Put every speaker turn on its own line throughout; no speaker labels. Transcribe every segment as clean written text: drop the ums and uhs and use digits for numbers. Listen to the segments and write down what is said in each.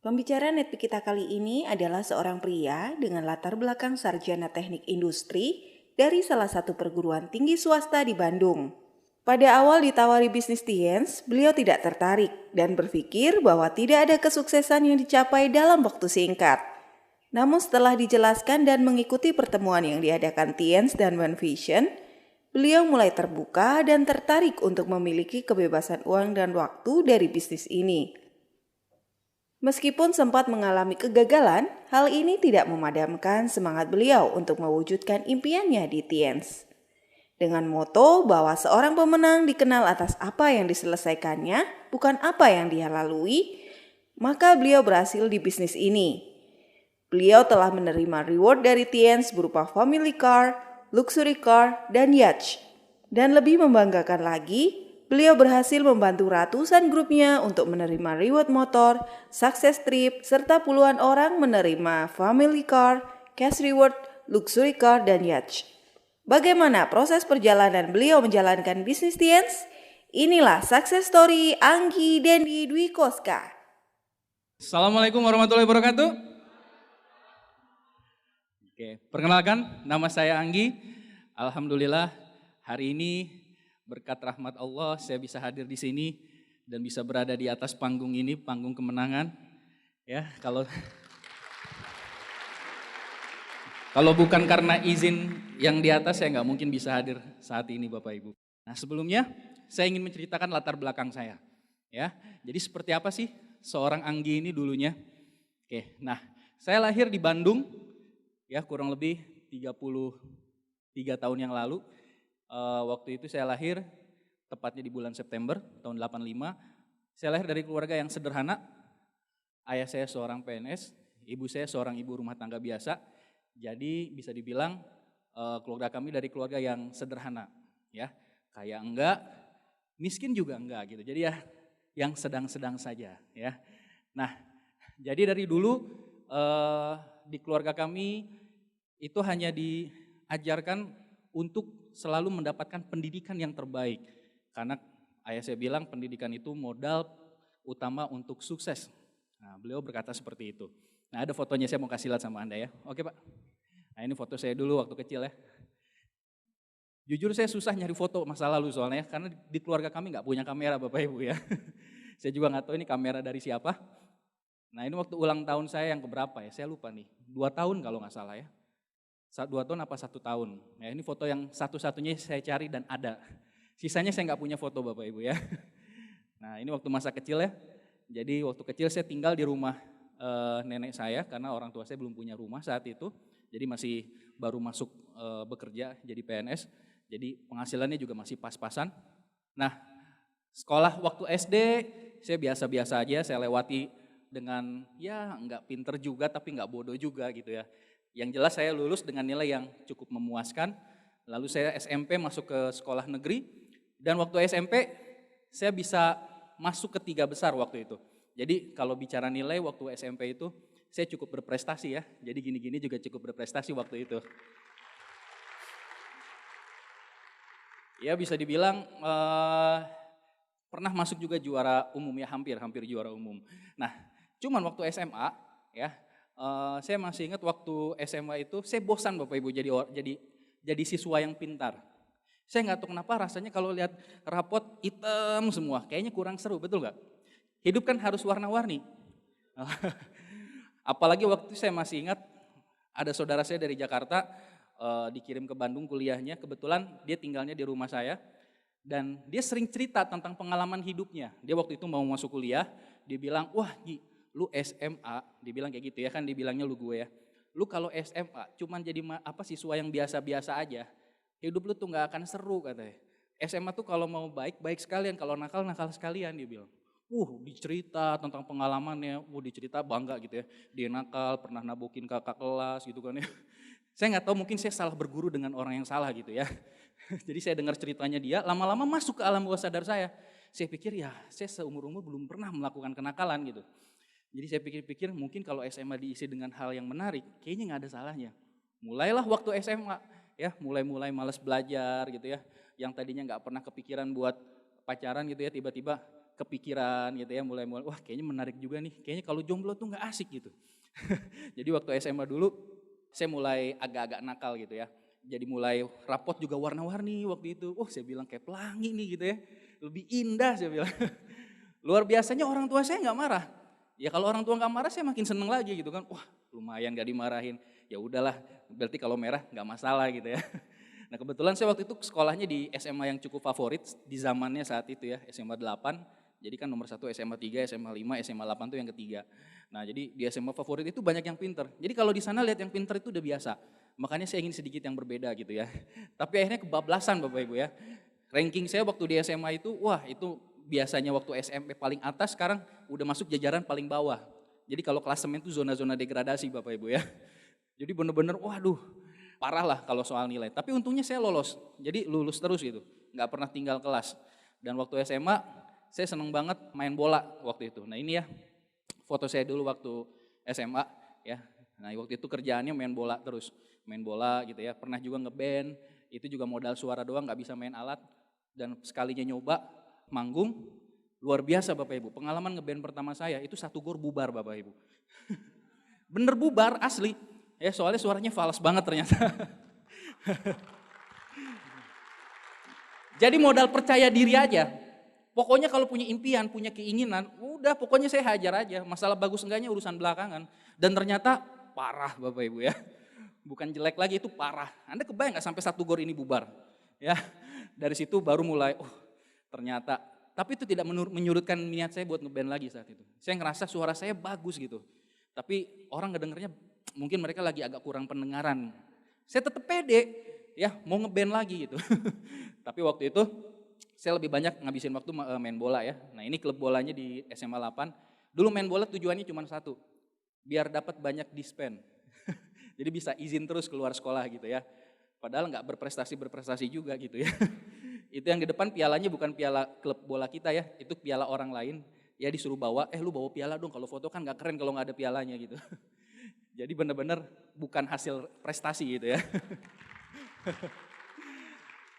Pembicara Netpi kita kali ini adalah seorang pria dengan latar belakang sarjana teknik industri dari salah satu perguruan tinggi swasta di Bandung. Pada awal ditawari bisnis Tiens, beliau tidak tertarik dan berpikir bahwa tidak ada kesuksesan yang dicapai dalam waktu singkat. Namun setelah dijelaskan dan mengikuti pertemuan yang diadakan Tiens dan One Vision, beliau mulai terbuka dan tertarik untuk memiliki kebebasan uang dan waktu dari bisnis ini. Meskipun sempat mengalami kegagalan, hal ini tidak memadamkan semangat beliau untuk mewujudkan impiannya di Tiens. Dengan moto bahwa seorang pemenang dikenal atas apa yang diselesaikannya, bukan apa yang dia lalui, maka beliau berhasil di bisnis ini. Beliau telah menerima reward dari Tiens berupa family car, luxury car, dan yacht. Dan lebih membanggakan lagi, beliau berhasil membantu ratusan grupnya untuk menerima reward motor, sukses trip, serta puluhan orang menerima family car, cash reward, luxury car, dan yacht. Bagaimana proses perjalanan beliau menjalankan bisnis Tiens? Inilah success story Anggi Dendi Dwi Koska.
Assalamualaikum warahmatullahi wabarakatuh. Oke, perkenalkan nama saya Anggi. Alhamdulillah hari ini berkat rahmat Allah saya bisa hadir di sini dan bisa berada di atas panggung ini, panggung kemenangan. Ya, kalau bukan karena izin yang di atas saya nggak mungkin bisa hadir saat ini Bapak Ibu. Nah, sebelumnya saya ingin menceritakan latar belakang saya. Ya, jadi seperti apa sih seorang Anggi ini dulunya? Oke, nah saya lahir di Bandung, ya kurang lebih 33 tahun yang lalu. Waktu itu saya lahir tepatnya di bulan September tahun 85. Saya lahir dari keluarga yang sederhana. Ayah saya seorang PNS, ibu saya seorang ibu rumah tangga biasa. Jadi bisa dibilang keluarga kami dari keluarga yang sederhana, ya. Kaya enggak, miskin juga enggak gitu. Jadi ya yang sedang-sedang saja, ya. Nah, jadi dari dulu di keluarga kami itu hanya diajarkan untuk selalu mendapatkan pendidikan yang terbaik. Karena ayah saya bilang pendidikan itu modal utama untuk sukses. Nah, beliau berkata seperti itu. Nah, ada fotonya saya mau kasih lihat sama Anda ya. Oke Pak. Nah, ini foto saya dulu waktu kecil ya. Jujur saya susah nyari foto masa lalu soalnya karena di keluarga kami nggak punya kamera Bapak Ibu ya. Saya juga nggak tahu ini kamera dari siapa. Nah, ini waktu ulang tahun saya yang keberapa ya, saya lupa nih. 2 tahun kalau nggak salah ya. 2 tahun apa 1 tahun. Ya, ini foto yang satu-satunya saya cari dan ada. Sisanya saya nggak punya foto Bapak Ibu ya. Nah, ini waktu masa kecil ya. Jadi waktu kecil saya tinggal di rumah nenek saya karena orang tua saya belum punya rumah saat itu. Jadi masih baru masuk bekerja jadi PNS. Jadi penghasilannya juga masih pas-pasan. Nah, sekolah waktu SD saya biasa-biasa aja, saya lewati dengan ya nggak pinter juga tapi nggak bodoh juga gitu ya. Yang jelas saya lulus dengan nilai yang cukup memuaskan. Lalu saya SMP masuk ke sekolah negeri dan waktu SMP saya bisa masuk ke 3 besar waktu itu. Jadi kalau bicara nilai waktu SMP itu saya cukup berprestasi ya. Jadi gini-gini juga cukup berprestasi waktu itu. Ya bisa dibilang pernah masuk juga juara umum ya, hampir juara umum. Nah, cuman waktu SMA ya, saya masih ingat waktu SMA itu saya bosan Bapak Ibu jadi siswa yang pintar. Saya nggak tahu kenapa rasanya kalau lihat rapot hitam semua, kayaknya kurang seru, betul nggak? Hidup kan harus warna-warni. Apalagi waktu itu saya masih ingat ada saudara saya dari Jakarta dikirim ke Bandung kuliahnya, kebetulan dia tinggalnya di rumah saya. Dan dia sering cerita tentang pengalaman hidupnya. Dia waktu itu mau masuk kuliah, dia bilang, wah Gi, lu SMA, dia bilang kayak gitu ya kan, dia bilangnya lu gue ya. Lu kalau SMA cuman jadi siswa yang biasa-biasa aja, hidup lu tuh gak akan seru katanya. SMA tuh kalau mau baik, baik sekalian, kalau nakal, nakal sekalian dia bilang. Dicerita tentang pengalamannya, dicerita bangga gitu ya. Dia nakal, pernah nabokin kakak kelas gitu kan ya. Saya gak tahu mungkin saya salah berguru dengan orang yang salah gitu ya. Jadi saya dengar ceritanya dia, lama-lama masuk ke alam bawah sadar saya. Saya pikir ya saya seumur-umur belum pernah melakukan kenakalan gitu. Jadi saya pikir-pikir mungkin kalau SMA diisi dengan hal yang menarik, kayaknya gak ada salahnya. Mulailah waktu SMA, ya mulai males belajar gitu ya. Yang tadinya gak pernah kepikiran buat pacaran gitu ya, tiba-tiba kepikiran gitu ya, mulai wah kayaknya menarik juga nih, kayaknya kalau jomblo tuh nggak asik gitu. Jadi waktu SMA dulu saya mulai agak-agak nakal gitu ya. Jadi mulai rapot juga warna-warni waktu itu. Oh saya bilang kayak pelangi nih gitu ya. Lebih indah saya bilang. Luar biasanya orang tua saya nggak marah. Ya kalau orang tua nggak marah saya makin seneng lagi gitu kan. Wah lumayan gak dimarahin. Ya udahlah berarti kalau merah nggak masalah gitu ya. Nah kebetulan saya waktu itu sekolahnya di SMA yang cukup favorit di zamannya saat itu ya. SMA 8. Jadi kan nomor 1 SMA 3, SMA 5, SMA 8 itu yang ketiga. Nah jadi di SMA favorit itu banyak yang pinter. Jadi kalau di sana lihat yang pinter itu udah biasa. Makanya saya ingin sedikit yang berbeda gitu ya. Tapi akhirnya kebablasan Bapak Ibu ya. Ranking saya waktu di SMA itu, wah itu biasanya waktu SMP paling atas, sekarang udah masuk jajaran paling bawah. Jadi kalau klasemen itu zona-zona degradasi Bapak Ibu ya. Jadi bener-bener waduh parah lah kalau soal nilai. Tapi untungnya saya lolos, jadi lulus terus gitu. Nggak pernah tinggal kelas. Dan waktu SMA saya seneng banget main bola waktu itu. Nah ini ya foto saya dulu waktu SMA ya. Nah waktu itu kerjaannya main bola terus. Main bola gitu ya, pernah juga ngeband, itu juga modal suara doang, gak bisa main alat. Dan sekalinya nyoba manggung, luar biasa Bapak Ibu. Pengalaman ngeband pertama saya itu 1 gor bubar Bapak Ibu. Bener bubar asli, ya soalnya suaranya fals banget ternyata. Jadi modal percaya diri aja. Pokoknya kalau punya impian, punya keinginan, udah pokoknya saya hajar aja. Masalah bagus enggaknya urusan belakangan. Dan ternyata parah Bapak Ibu ya. Bukan jelek lagi, itu parah. Anda kebayang gak sampai 1 gor ini bubar? Ya, dari situ baru mulai, ternyata. Tapi itu tidak menyurutkan niat saya buat ngeband lagi saat itu. Saya ngerasa suara saya bagus gitu. Tapi orang ngedengernya mungkin mereka lagi agak kurang pendengaran. Saya tetap pede, ya mau ngeband lagi gitu. Tapi waktu itu saya lebih banyak ngabisin waktu main bola ya. Nah ini klub bolanya di SMA 8. Dulu main bola tujuannya cuma satu, biar dapat banyak dispen. Jadi bisa izin terus keluar sekolah gitu ya. Padahal nggak berprestasi juga gitu ya. Itu yang di depan pialanya bukan piala klub bola kita ya, itu piala orang lain. Ya disuruh bawa, lu bawa piala dong, kalau foto kan nggak keren kalau nggak ada pialanya gitu. Jadi benar-benar bukan hasil prestasi gitu ya.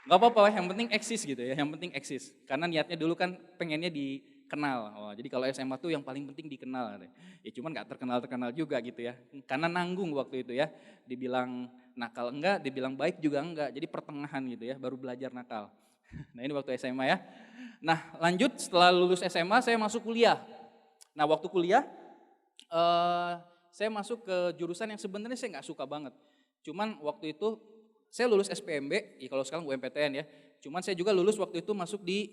Gak apa-apa, yang penting eksis gitu ya, yang penting eksis. Karena niatnya dulu kan pengennya dikenal. Jadi kalau SMA tuh yang paling penting dikenal. Ya cuman gak terkenal-terkenal juga gitu ya. Karena nanggung waktu itu ya, dibilang nakal enggak, dibilang baik juga enggak. Jadi pertengahan gitu ya, baru belajar nakal. Nah ini waktu SMA ya. Nah lanjut setelah lulus SMA saya masuk kuliah. Nah waktu kuliah saya masuk ke jurusan yang sebenarnya saya gak suka banget. Cuman waktu itu saya lulus SPMB, ya kalau sekarang UMPTN ya. Cuman saya juga lulus waktu itu masuk di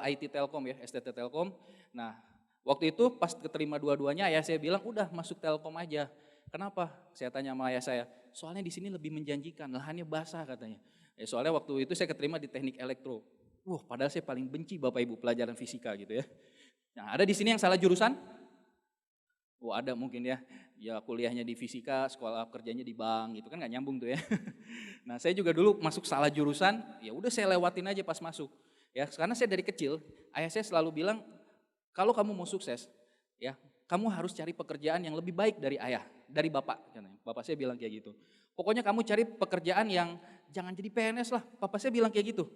IT Telkom ya, STT Telkom. Nah, waktu itu pas keterima dua-duanya ayah saya bilang, udah masuk Telkom aja. Kenapa? Saya tanya sama ayah saya, soalnya di sini lebih menjanjikan, lahannya basah katanya. Soalnya waktu itu saya keterima di teknik elektro. Padahal saya paling benci Bapak Ibu pelajaran fisika gitu ya. Nah, ada di sini yang salah jurusan? Ada mungkin ya. Ya kuliahnya di fisika, sekolah kerjanya di bank gitu kan nggak nyambung tuh ya. Nah saya juga dulu masuk salah jurusan, ya udah saya lewatin aja pas masuk. Ya karena saya dari kecil, ayah saya selalu bilang kalau kamu mau sukses, ya kamu harus cari pekerjaan yang lebih baik dari ayah, dari bapak. Bapak saya bilang kayak gitu. Pokoknya kamu cari pekerjaan yang jangan jadi PNS lah. Papa saya bilang kayak gitu.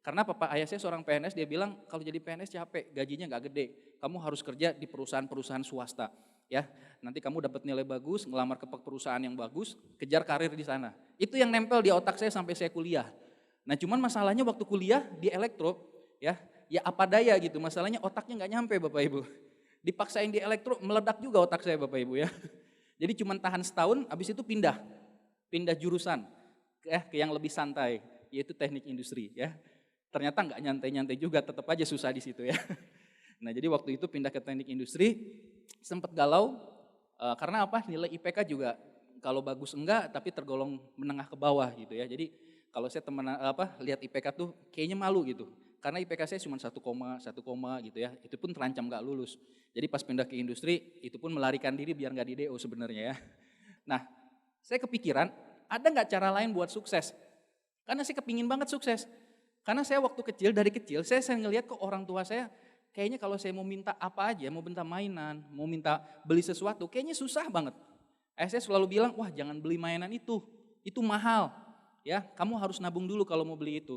Karena ayah saya seorang PNS, dia bilang kalau jadi PNS capek, gajinya nggak gede. Kamu harus kerja di perusahaan-perusahaan swasta. Ya, nanti kamu dapat nilai bagus, ngelamar ke perusahaan yang bagus, kejar karir di sana. Itu yang nempel di otak saya sampai saya kuliah. Nah, cuman masalahnya waktu kuliah di elektro, ya apa daya gitu. Masalahnya otaknya nggak nyampe Bapak Ibu. Dipaksain di elektro, meledak juga otak saya Bapak Ibu ya. Jadi cuman tahan setahun, habis itu pindah jurusan ke yang lebih santai, yaitu teknik industri ya. Ternyata nggak nyantai-nyantai juga, tetap aja susah di situ ya. Nah, jadi waktu itu pindah ke teknik industri. Sempat galau karena apa? Nilai IPK juga kalau bagus enggak, tapi tergolong menengah ke bawah gitu ya. Jadi kalau saya lihat IPK tuh kayaknya malu gitu. Karena IPK saya cuma 1, gitu ya. Itu pun terancam enggak lulus. Jadi pas pindah ke industri itu pun melarikan diri biar enggak di DO sebenarnya ya. Nah, saya kepikiran ada enggak cara lain buat sukses? Karena saya kepingin banget sukses. Karena saya waktu kecil, dari kecil saya ngelihat ke orang tua saya, kayaknya kalau saya mau minta apa aja, mau minta mainan, mau minta beli sesuatu, kayaknya susah banget. Saya selalu bilang, wah jangan beli mainan itu mahal. Ya, kamu harus nabung dulu kalau mau beli itu.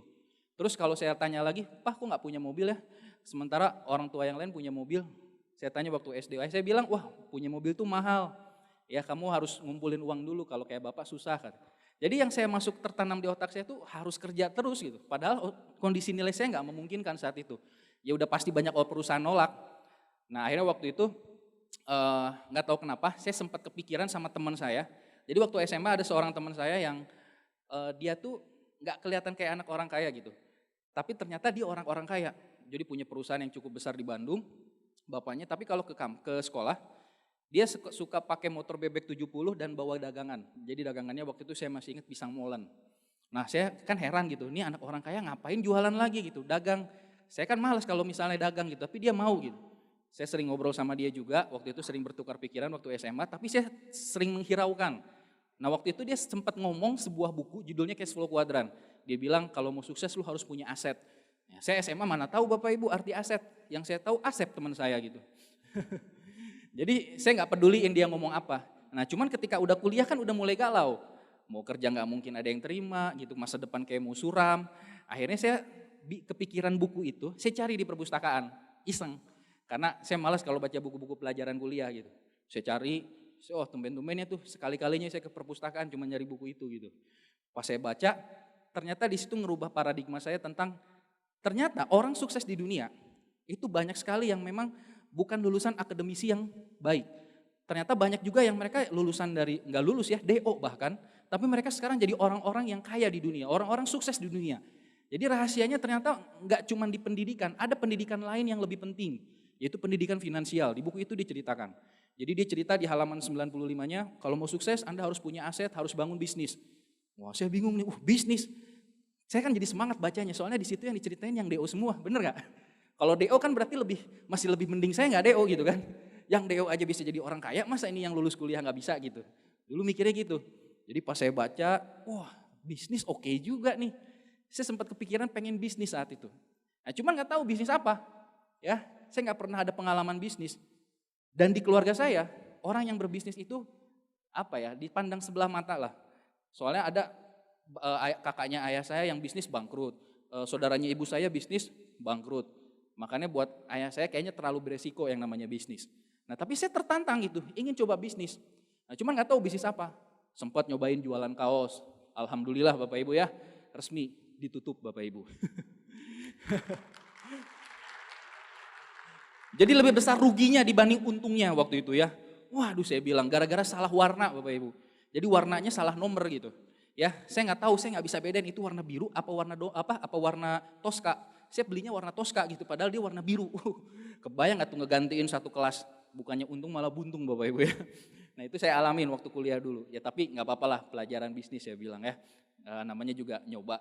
Terus kalau saya tanya lagi, Pak kok nggak punya mobil ya? sementara orang tua yang lain punya mobil. Saya tanya waktu SD, saya bilang, wah punya mobil tuh mahal. Ya kamu harus ngumpulin uang dulu, kalau kayak bapak susah kan. Jadi yang saya masuk tertanam di otak saya tuh harus kerja terus gitu. Padahal kondisi nilai saya nggak memungkinkan saat itu. Ya udah pasti banyak perusahaan nolak. Nah akhirnya waktu itu nggak tahu kenapa saya sempat kepikiran sama teman saya. Jadi waktu SMA ada seorang teman saya yang dia tuh nggak kelihatan kayak anak orang kaya gitu. Tapi ternyata dia orang kaya. Jadi punya perusahaan yang cukup besar di Bandung, bapaknya. Tapi kalau ke sekolah, dia suka pakai motor bebek 70 dan bawa dagangan. Jadi dagangannya waktu itu saya masih ingat pisang molen. Nah saya kan heran gitu, ini anak orang kaya ngapain jualan lagi gitu, dagang. Saya kan malas kalau misalnya dagang gitu, tapi dia mau gitu. Saya sering ngobrol sama dia juga, waktu itu sering bertukar pikiran waktu SMA, tapi saya sering menghiraukan. Nah waktu itu dia sempat ngomong sebuah buku judulnya Cash Flow Quadrant. Dia bilang kalau mau sukses lu harus punya aset. Ya, saya SMA mana tahu Bapak Ibu arti aset, yang saya tahu aset teman saya gitu. Jadi saya nggak peduliin dia ngomong apa. Nah cuman ketika udah kuliah kan udah mulai galau. Mau kerja nggak mungkin ada yang terima gitu, masa depan kayak mau suram. Akhirnya saya kepikiran buku itu, saya cari di perpustakaan, iseng. Karena saya malas kalau baca buku-buku pelajaran kuliah gitu. Saya cari, oh tumben-tumbennya tuh sekali-kalinya saya ke perpustakaan cuma nyari buku itu gitu. Pas saya baca, ternyata di situ ngerubah paradigma saya tentang ternyata orang sukses di dunia itu banyak sekali yang memang bukan lulusan akademisi yang baik. Ternyata banyak juga yang mereka lulusan dari, nggak lulus ya, DO bahkan, tapi mereka sekarang jadi orang-orang yang kaya di dunia, orang-orang sukses di dunia. Jadi rahasianya ternyata nggak cuma di pendidikan, ada pendidikan lain yang lebih penting, yaitu pendidikan finansial. Di buku itu diceritakan. Jadi dia cerita di halaman 95-nya, kalau mau sukses Anda harus punya aset, harus bangun bisnis. Wah saya bingung nih, bisnis. Saya kan jadi semangat bacanya, soalnya di situ yang diceritain yang DO semua, bener gak? Kalau DO kan berarti masih lebih mending saya nggak DO gitu kan. Yang DO aja bisa jadi orang kaya, masa ini yang lulus kuliah nggak bisa gitu. Dulu mikirnya gitu. Jadi pas saya baca, wah bisnis oke juga nih. Saya sempat kepikiran pengen bisnis saat itu. Nah cuman nggak tahu bisnis apa. Ya, saya nggak pernah ada pengalaman bisnis. Dan di keluarga saya, orang yang berbisnis itu apa ya, dipandang sebelah mata lah. Soalnya ada kakaknya ayah saya yang bisnis bangkrut, saudaranya ibu saya bisnis bangkrut. Makanya buat ayah saya kayaknya terlalu beresiko yang namanya bisnis. Nah tapi saya tertantang gitu, ingin coba bisnis. Nah cuman nggak tahu bisnis apa. Sempat nyobain jualan kaos. Alhamdulillah Bapak Ibu ya, resmi ditutup Bapak Ibu. Jadi lebih besar ruginya dibanding untungnya waktu itu ya. Waduh saya bilang gara-gara salah warna Bapak Ibu. Jadi warnanya salah nomor gitu. Ya, saya nggak tahu, saya nggak bisa bedain itu warna biru apa warna Tosca. Saya belinya warna Tosca gitu, padahal dia warna biru. Kebayang nggak tuh ngegantiin satu kelas, bukannya untung malah buntung Bapak Ibu ya. Nah itu saya alamin waktu kuliah dulu. Ya tapi nggak apa-apa lah pelajaran bisnis saya bilang ya. Namanya juga nyoba.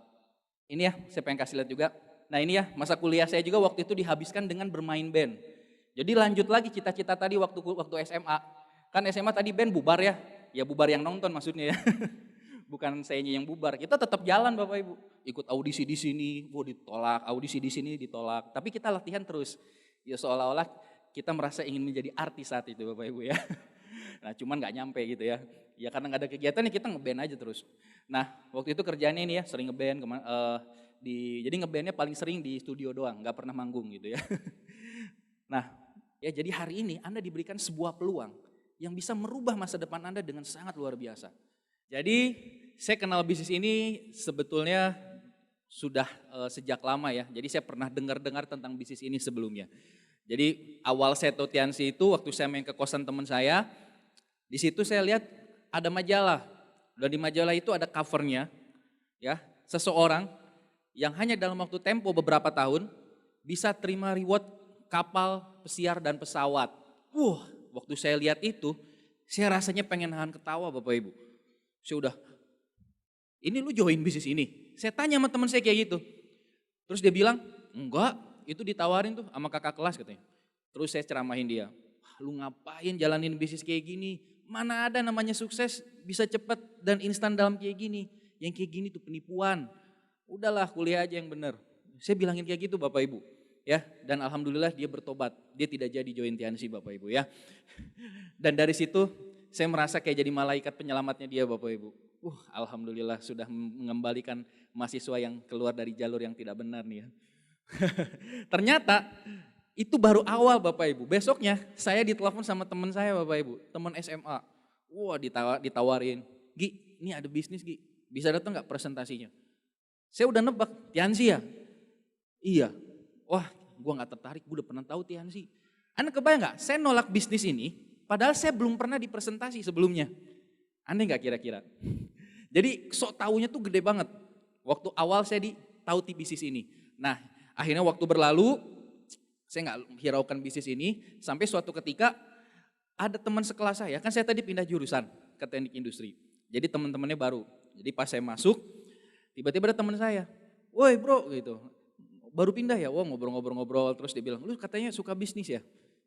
Ini ya, saya pengen kasih lihat juga. Nah ini ya, masa kuliah saya juga waktu itu dihabiskan dengan bermain band. Jadi lanjut lagi cita-cita tadi waktu SMA. Kan SMA tadi band bubar ya bubar yang nonton maksudnya ya. Bukan sayanya yang bubar, kita tetap jalan Bapak Ibu. Ikut audisi di sini, ditolak, audisi di sini ditolak. Tapi kita latihan terus. Ya seolah-olah kita merasa ingin menjadi artis saat itu Bapak Ibu ya. Nah cuman gak nyampe gitu ya. Ya karena gak ada kegiatan ya kita ngeband aja terus. Nah waktu itu kerjaannya ini ya sering ngeband. Jadi ngebandnya paling sering di studio doang, gak pernah manggung gitu ya. Nah ya jadi hari ini Anda diberikan sebuah peluang yang bisa merubah masa depan Anda dengan sangat luar biasa. Jadi saya kenal bisnis ini sebetulnya sudah sejak lama ya. Jadi saya pernah dengar-dengar tentang bisnis ini sebelumnya. Jadi awal saya tahu Tiansi itu waktu saya main ke kosan teman saya. Di situ saya lihat ada majalah. Dan di majalah itu ada covernya ya, seseorang yang hanya dalam waktu tempo beberapa tahun bisa terima reward kapal, pesiar dan pesawat. Waktu saya lihat itu saya rasanya pengen nahan ketawa Bapak Ibu. Saya udah, ini lu join bisnis ini? Saya tanya sama teman saya kayak gitu. Terus dia bilang, enggak, itu ditawarin tuh sama kakak kelas katanya. Terus saya ceramahin dia, lu ngapain jalanin bisnis kayak gini? Mana ada namanya sukses bisa cepat dan instan dalam kayak gini. Yang kayak gini tuh penipuan. Udahlah kuliah aja yang bener. Saya bilangin kayak gitu Bapak Ibu. Ya, dan alhamdulillah dia bertobat. Dia tidak jadi join Tiansi Bapak Ibu ya. Dan dari situ saya merasa kayak jadi malaikat penyelamatnya dia Bapak Ibu. Alhamdulillah sudah mengembalikan mahasiswa yang keluar dari jalur yang tidak benar nih ya. Ternyata itu baru awal Bapak Ibu. Besoknya saya ditelepon sama teman saya Bapak Ibu, teman SMA. Wah ditawarin, Gi ini ada bisnis Gi, bisa datang nggak presentasinya? Saya udah nebak, Tiansi ya? Iya. Wah gua nggak tertarik, gue udah pernah tahu Tiansi. Anda kebayang nggak, saya nolak bisnis ini, padahal saya belum pernah dipresentasi sebelumnya. Aneh nggak kira-kira? Jadi sok taunya tuh gede banget. Waktu awal saya tahu di bisnis ini. Nah akhirnya waktu berlalu, saya nggak hiraukan bisnis ini, sampai suatu ketika ada teman sekelas saya, kan saya tadi pindah jurusan ke teknik industri. Jadi teman-temannya baru. Jadi pas saya masuk, tiba-tiba ada teman saya, woi bro gitu, baru pindah ya, wah ngobrol-ngobrol-ngobrol, terus dia bilang, lu katanya suka bisnis ya?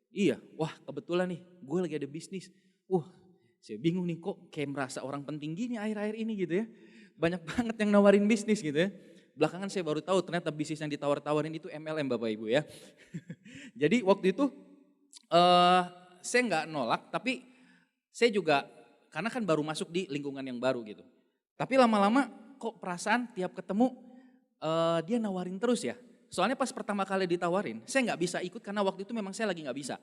Iya, wah kebetulan nih, gue lagi ada bisnis. Saya bingung nih kok kayak merasa orang penting gini akhir-akhir ini gitu ya. Banyak banget yang nawarin bisnis gitu ya. Belakangan saya baru tahu ternyata bisnis yang ditawar-tawarin itu MLM Bapak Ibu ya. Jadi waktu itu saya nggak nolak, tapi saya juga, karena kan baru masuk di lingkungan yang baru gitu. Tapi lama-lama kok perasaan tiap ketemu dia nawarin terus ya. Soalnya pas pertama kali ditawarin, saya nggak bisa ikut karena waktu itu memang saya lagi nggak bisa.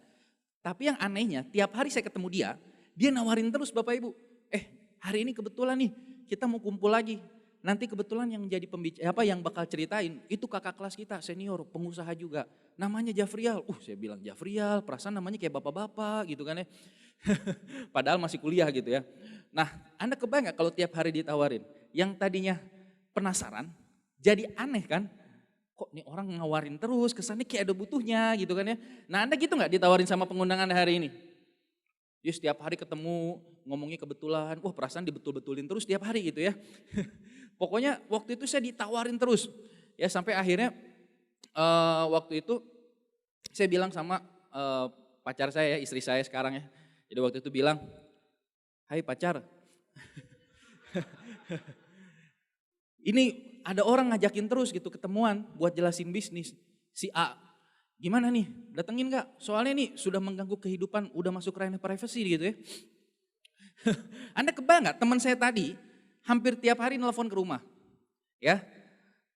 Tapi yang anehnya tiap hari saya ketemu dia nawarin terus Bapak Ibu. Hari ini kebetulan nih kita mau kumpul lagi. Nanti kebetulan yang jadi yang bakal ceritain itu kakak kelas kita senior, pengusaha juga. Namanya Jafrial. Saya bilang Jafrial, perasaan namanya kayak bapak-bapak gitu kan ya. Padahal masih kuliah gitu ya. Nah, Anda kebayang gak kalau tiap hari ditawarin? Yang tadinya penasaran, jadi aneh kan? Kok nih orang ngawarin terus, kesannya kayak ada butuhnya gitu kan ya. Nah Anda gitu gak ditawarin sama pengundang Anda hari ini? Dia setiap hari ketemu, ngomongnya kebetulan, perasaan dibetul-betulin terus tiap hari gitu ya. Pokoknya waktu itu saya ditawarin terus. Ya sampai akhirnya waktu itu saya bilang sama pacar saya, istri saya sekarang ya. Jadi waktu itu bilang, hai pacar, ini ada orang ngajakin terus gitu ketemuan buat jelasin bisnis. Si A, gimana nih datengin gak? Soalnya nih sudah mengganggu kehidupan, udah masuk ranah privacy gitu ya. Anda kebayang gak teman saya tadi hampir tiap hari nelpon ke rumah. Ya,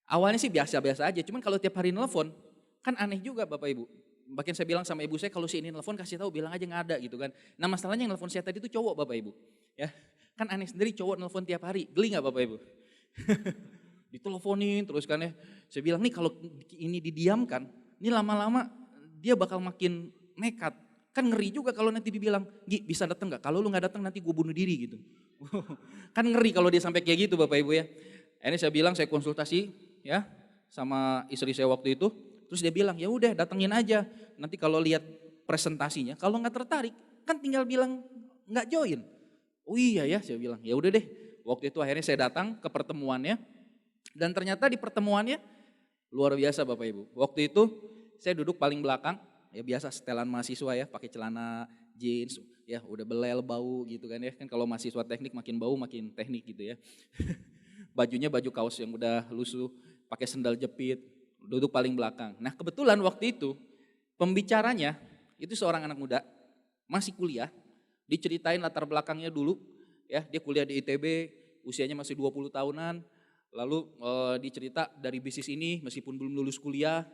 awalnya sih biasa-biasa aja, cuman kalau tiap hari nelpon kan aneh juga Bapak Ibu. Bahkan saya bilang sama ibu saya kalau si ini nelpon kasih tahu bilang aja nggak ada gitu kan. Nah masalahnya yang nelpon saya tadi itu cowok Bapak Ibu. Ya, kan aneh sendiri cowok nelpon tiap hari, geli nggak Bapak Ibu? Diteleponin terus kan ya. Saya bilang nih kalau ini didiamkan, ini lama-lama dia bakal makin nekat. Kan ngeri juga kalau nanti dibilang, Gi bisa datang nggak? Kalau lu nggak datang nanti gue bunuh diri gitu. Kan ngeri kalau dia sampai kayak gitu Bapak Ibu ya. Ini saya bilang saya konsultasi ya sama istri saya waktu itu. Terus dia bilang ya udah datengin aja. Nanti kalau lihat presentasinya, kalau nggak tertarik kan tinggal bilang nggak join. Oh iya ya saya bilang ya udah deh. Waktu itu akhirnya saya datang ke pertemuannya dan ternyata di pertemuannya luar biasa Bapak Ibu. Waktu itu saya duduk paling belakang, ya biasa setelan mahasiswa ya, pakai celana jeans, ya udah belel bau gitu kan ya. Kan kalau mahasiswa teknik makin bau makin teknik gitu ya. Bajunya baju kaos yang udah lusuh, pakai sendal jepit, duduk paling belakang. Nah kebetulan waktu itu pembicaranya itu seorang anak muda, masih kuliah, diceritain latar belakangnya dulu, ya dia kuliah di ITB, usianya masih 20 tahunan, lalu dicerita dari bisnis ini meskipun belum lulus kuliah,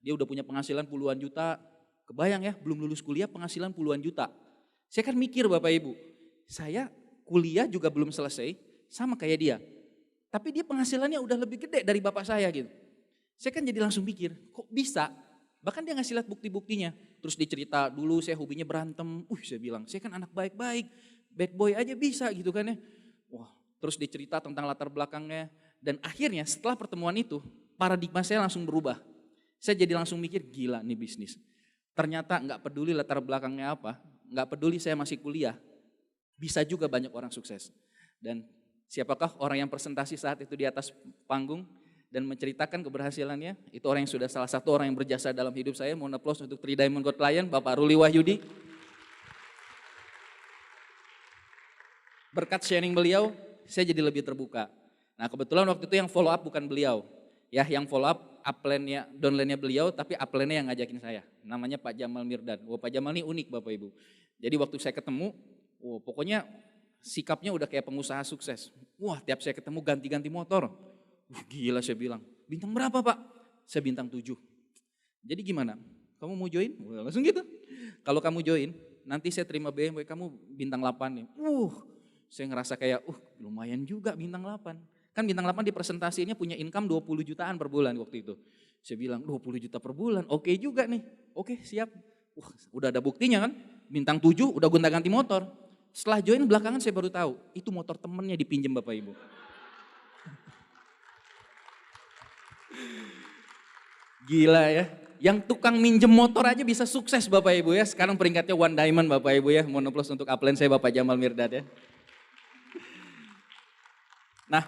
dia udah punya penghasilan puluhan juta, kebayang ya belum lulus kuliah penghasilan puluhan juta. Saya kan mikir Bapak Ibu, saya kuliah juga belum selesai sama kayak dia, tapi dia penghasilannya udah lebih gede dari bapak saya gitu. Saya kan jadi langsung pikir, kok bisa? Bahkan dia ngasih lihat bukti-buktinya. Terus dicerita dulu saya hobinya berantem. Saya bilang, saya kan anak baik-baik, bad boy aja bisa gitu kan ya. Wah, terus dicerita tentang latar belakangnya. Dan akhirnya setelah pertemuan itu, paradigma saya langsung berubah. Saya jadi langsung mikir, gila nih bisnis. Ternyata nggak peduli latar belakangnya apa, nggak peduli saya masih kuliah, bisa juga banyak orang sukses. Dan siapakah orang yang presentasi saat itu di atas panggung? Dan menceritakan keberhasilannya, itu orang yang sudah salah satu orang yang berjasa dalam hidup saya. Mohon aplaus untuk 3 Diamond Gold Client, Bapak Ruli Wahyudi. Berkat sharing beliau, saya jadi lebih terbuka. Nah kebetulan waktu itu yang follow up bukan beliau. Ya yang follow up upline-nya, downline-nya beliau, tapi upline-nya yang ngajakin saya. Namanya Pak Jamal Mirdad. Pak Jamal ini unik Bapak Ibu. Jadi waktu saya ketemu, pokoknya sikapnya udah kayak pengusaha sukses. Tiap saya ketemu ganti-ganti motor. Gila saya bilang, bintang berapa Pak? saya bintang 7. Jadi gimana? Kamu mau join? Wah, langsung gitu. Kalau kamu join, nanti saya terima BMW, kamu bintang 8 nih. Saya ngerasa kayak, lumayan juga bintang 8. Kan bintang 8 di presentasinya punya income 20 jutaan per bulan waktu itu. Saya bilang 20 juta per bulan, oke juga nih. Oke siap. Udah ada buktinya kan, bintang 7 udah gonta-ganti motor. Setelah join belakangan saya baru tahu, itu motor temennya dipinjam Bapak Ibu. Gila ya, yang tukang minjem motor aja bisa sukses Bapak Ibu ya. Sekarang peringkatnya one diamond Bapak Ibu ya. Mohon aplaus untuk upline saya Bapak Jamal Mirdad ya. Nah,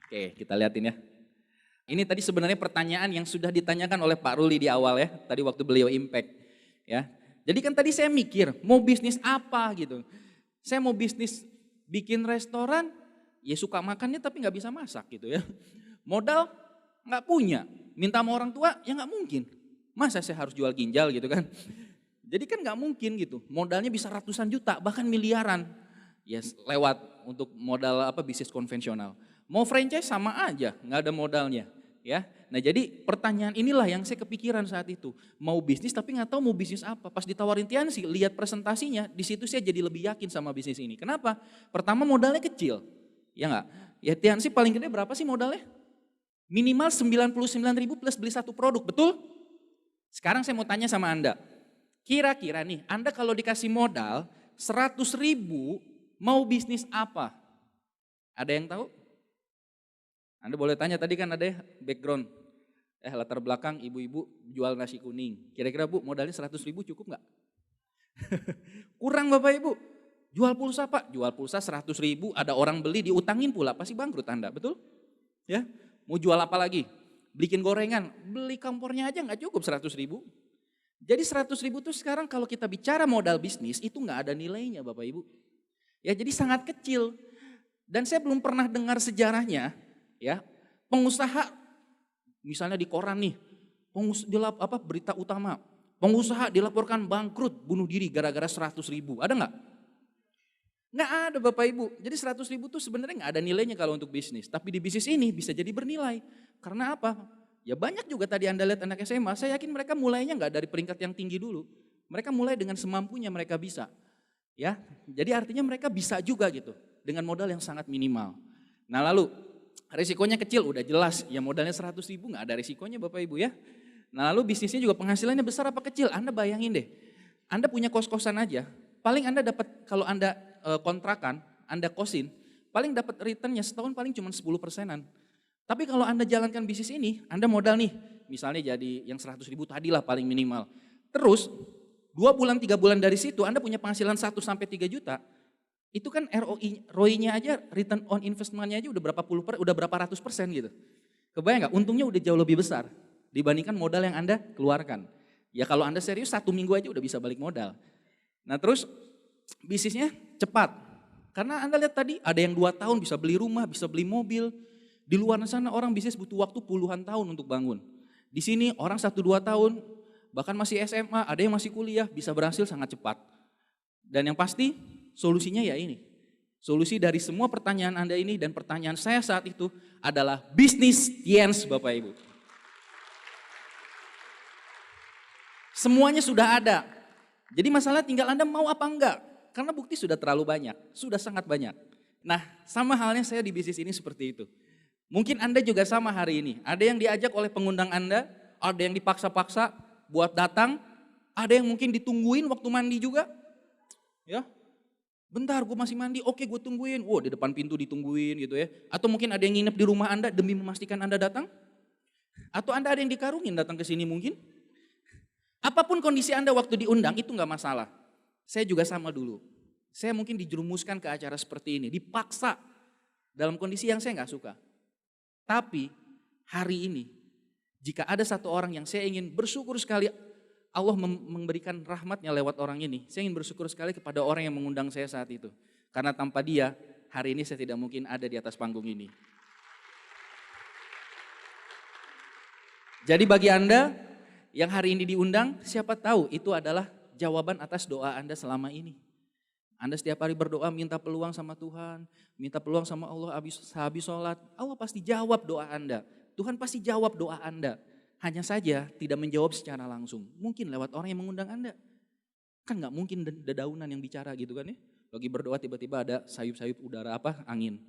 oke kita lihatin ya. Ini tadi sebenarnya pertanyaan yang sudah ditanyakan oleh Pak Ruli di awal ya. Tadi waktu beliau impact ya. Jadi kan tadi saya mikir mau bisnis apa gitu. Saya mau bisnis bikin restoran, ya suka makannya tapi nggak bisa masak gitu ya. Modal nggak punya, minta sama orang tua ya nggak mungkin. Masa saya harus jual ginjal gitu kan. Jadi kan nggak mungkin gitu, modalnya bisa ratusan juta bahkan miliaran. Ya lewat untuk modal bisnis konvensional. Mau franchise sama aja, nggak ada modalnya. Ya, nah jadi pertanyaan inilah yang saya kepikiran saat itu. Mau bisnis tapi nggak tahu mau bisnis apa. Pas ditawarin Tiansi, lihat presentasinya, di situ saya jadi lebih yakin sama bisnis ini. Kenapa? Pertama modalnya kecil, ya nggak? Ya Tiansi paling gede berapa sih modalnya? Minimal 99.000 plus beli satu produk, betul? Sekarang saya mau tanya sama Anda. Kira-kira nih, Anda kalau dikasih modal 100.000 mau bisnis apa? Ada yang tahu? Anda boleh tanya, tadi kan ada ya background, latar belakang ibu-ibu jual nasi kuning. Kira-kira Bu modalnya 100.000 cukup nggak? Kurang Bapak Ibu. Jual pulsa Pak, jual pulsa 100.000 ada orang beli diutangin pula, pasti bangkrut Anda, betul? Ya, mau jual apa lagi? Bikin gorengan, beli kompornya aja nggak cukup 100.000. Jadi 100.000 tuh sekarang kalau kita bicara modal bisnis itu nggak ada nilainya Bapak Ibu. Ya jadi sangat kecil. Dan saya belum pernah dengar sejarahnya. Ya, pengusaha misalnya di koran nih, berita utama, pengusaha dilaporkan bangkrut, bunuh diri gara-gara 100.000, ada nggak? Nggak ada Bapak Ibu. Jadi 100.000 tuh sebenarnya nggak ada nilainya kalau untuk bisnis. Tapi di bisnis ini bisa jadi bernilai. Karena apa? Ya banyak juga tadi Anda lihat anak SMA, saya yakin mereka mulainya nggak dari peringkat yang tinggi dulu. Mereka mulai dengan semampunya mereka bisa. Ya, jadi artinya mereka bisa juga gitu dengan modal yang sangat minimal. Nah lalu risikonya kecil udah jelas, ya modalnya 100.000 nggak ada risikonya Bapak Ibu ya. Nah lalu bisnisnya juga penghasilannya besar apa kecil, Anda bayangin deh. Anda punya kos-kosan aja, paling Anda dapat kalau Anda kontrakan, Anda kosin, paling dapat returnnya setahun paling cuma 10%-an. Tapi kalau Anda jalankan bisnis ini, Anda modal nih, misalnya jadi yang 100.000 tadi lah paling minimal. Terus 2 bulan 3 bulan dari situ Anda punya penghasilan 1 sampai 3 juta. Itu kan ROI-nya aja, return on investment-nya aja udah berapa ratus persen gitu. Kebayang nggak? Untungnya udah jauh lebih besar dibandingkan modal yang Anda keluarkan. Ya kalau Anda serius 1 minggu aja udah bisa balik modal. Nah terus bisnisnya cepat. Karena Anda lihat tadi ada yang 2 tahun bisa beli rumah, bisa beli mobil. Di luar sana orang bisnis butuh waktu puluhan tahun untuk bangun. Di sini orang 1-2 tahun, bahkan masih SMA, ada yang masih kuliah, bisa berhasil sangat cepat. Dan yang pasti solusinya ya ini. Solusi dari semua pertanyaan Anda ini dan pertanyaan saya saat itu adalah bisnis Tiens Bapak Ibu. Semuanya sudah ada. Jadi masalah tinggal Anda mau apa enggak. Karena bukti sudah terlalu banyak, sudah sangat banyak. Nah sama halnya saya di bisnis ini seperti itu. Mungkin Anda juga sama hari ini. Ada yang diajak oleh pengundang Anda, ada yang dipaksa-paksa buat datang, ada yang mungkin ditungguin waktu mandi juga. Ya, bentar gue masih mandi, oke gue tungguin. Wow di depan pintu ditungguin gitu ya. Atau mungkin ada yang nginep di rumah Anda demi memastikan Anda datang. Atau Anda ada yang dikarungin datang ke sini mungkin. Apapun kondisi Anda waktu diundang itu gak masalah. Saya juga sama dulu. Saya mungkin dijerumuskan ke acara seperti ini, dipaksa dalam kondisi yang saya gak suka. Tapi hari ini jika ada satu orang yang saya ingin bersyukur sekali Allah memberikan rahmatnya lewat orang ini. Saya ingin bersyukur sekali kepada orang yang mengundang saya saat itu. Karena tanpa dia hari ini saya tidak mungkin ada di atas panggung ini. Jadi bagi Anda yang hari ini diundang, siapa tahu itu adalah jawaban atas doa Anda selama ini. Anda setiap hari berdoa minta peluang sama Tuhan, minta peluang sama Allah habis sholat. Allah pasti jawab doa Anda. Tuhan pasti jawab doa Anda. Hanya saja tidak menjawab secara langsung. Mungkin lewat orang yang mengundang Anda. Kan nggak mungkin dedaunan yang bicara gitu kan ya. Lagi berdoa tiba-tiba ada sayup-sayup udara angin.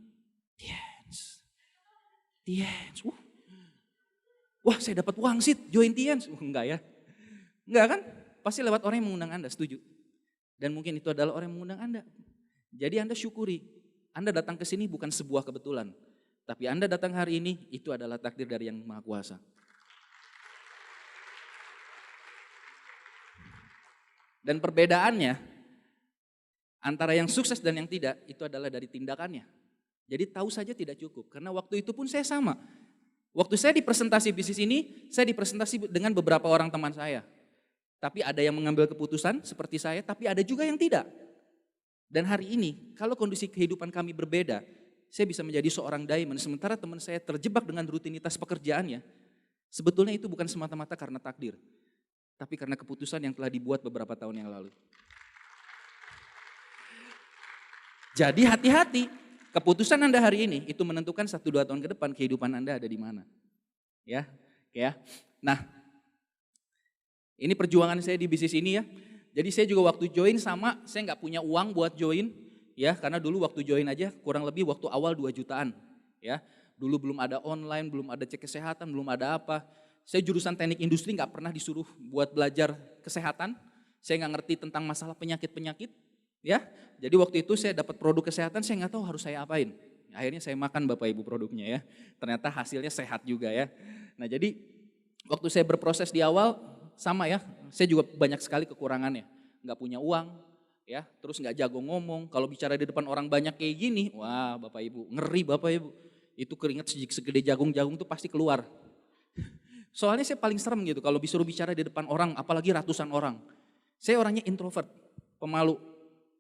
Tiens. Tiens. Wah saya dapat wangsit, join Tiens. Enggak ya. Enggak kan? Pasti lewat orang yang mengundang Anda, setuju. Dan mungkin itu adalah orang yang mengundang Anda. Jadi Anda syukuri. Anda datang ke sini bukan sebuah kebetulan. Tapi Anda datang hari ini, itu adalah takdir dari Yang Maha Kuasa. Dan perbedaannya antara yang sukses dan yang tidak itu adalah dari tindakannya. Jadi tahu saja tidak cukup karena waktu itu pun saya sama. Waktu saya di presentasi bisnis ini, saya dipresentasi dengan beberapa orang teman saya. Tapi ada yang mengambil keputusan seperti saya, tapi ada juga yang tidak. Dan hari ini kalau kondisi kehidupan kami berbeda, saya bisa menjadi seorang diamond sementara teman saya terjebak dengan rutinitas pekerjaannya. Sebetulnya itu bukan semata-mata karena takdir. Tapi karena keputusan yang telah dibuat beberapa tahun yang lalu. Jadi hati-hati, keputusan Anda hari ini itu menentukan 1-2 tahun ke depan kehidupan Anda ada di mana. Ya. Nah, ini perjuangan saya di bisnis ini ya. Jadi saya juga waktu join sama, saya nggak punya uang buat join. Ya, karena dulu waktu join aja kurang lebih waktu awal 2 jutaan. Ya, dulu belum ada online, belum ada cek kesehatan, belum ada apa. Saya jurusan teknik industri nggak pernah disuruh buat belajar kesehatan. Saya nggak ngerti tentang masalah penyakit-penyakit. Ya, jadi waktu itu saya dapat produk kesehatan, saya nggak tahu harus saya apain. Akhirnya saya makan Bapak Ibu produknya ya. Ternyata hasilnya sehat juga ya. Nah jadi waktu saya berproses di awal sama ya, saya juga banyak sekali kekurangannya. Nggak punya uang, ya, terus nggak jago ngomong. Kalau bicara di depan orang banyak kayak gini, wah Bapak Ibu, ngeri Bapak Ibu. Itu keringat segede jagung-jagung tuh pasti keluar. Soalnya saya paling serem gitu kalau disuruh bicara di depan orang, apalagi ratusan orang. Saya orangnya introvert, pemalu.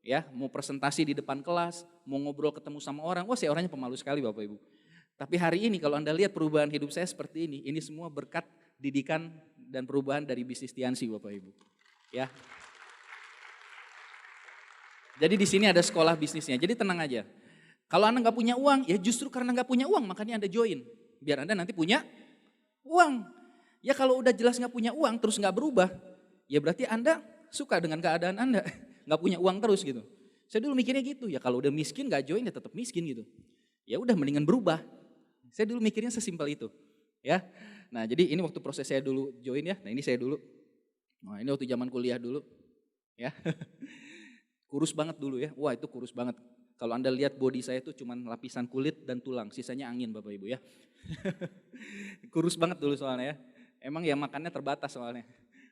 Ya, mau presentasi di depan kelas, mau ngobrol ketemu sama orang, wah saya orangnya pemalu sekali Bapak Ibu. Tapi hari ini kalau Anda lihat perubahan hidup saya seperti ini semua berkat didikan dan perubahan dari bisnis Tiansi Bapak Ibu. Ya. Jadi di sini ada sekolah bisnisnya, jadi tenang aja. Kalau Anda nggak punya uang, ya justru karena nggak punya uang makanya Anda join. Biar Anda nanti punya uang. Ya kalau udah jelas nggak punya uang terus nggak berubah, ya berarti Anda suka dengan keadaan Anda, nggak punya uang terus gitu. Saya dulu mikirnya gitu, ya kalau udah miskin nggak join ya tetap miskin gitu. Ya udah mendingan berubah. Saya dulu mikirnya sesimpel itu, ya. Nah jadi ini waktu proses saya dulu join ya. Nah ini saya dulu. Nah ini waktu zaman kuliah dulu, ya. Kurus banget dulu ya. Wah itu kurus banget. Kalau Anda lihat body saya itu cuma lapisan kulit dan tulang, sisanya angin Bapak Ibu ya. Kurus banget dulu soalnya ya. Emang ya makannya terbatas soalnya.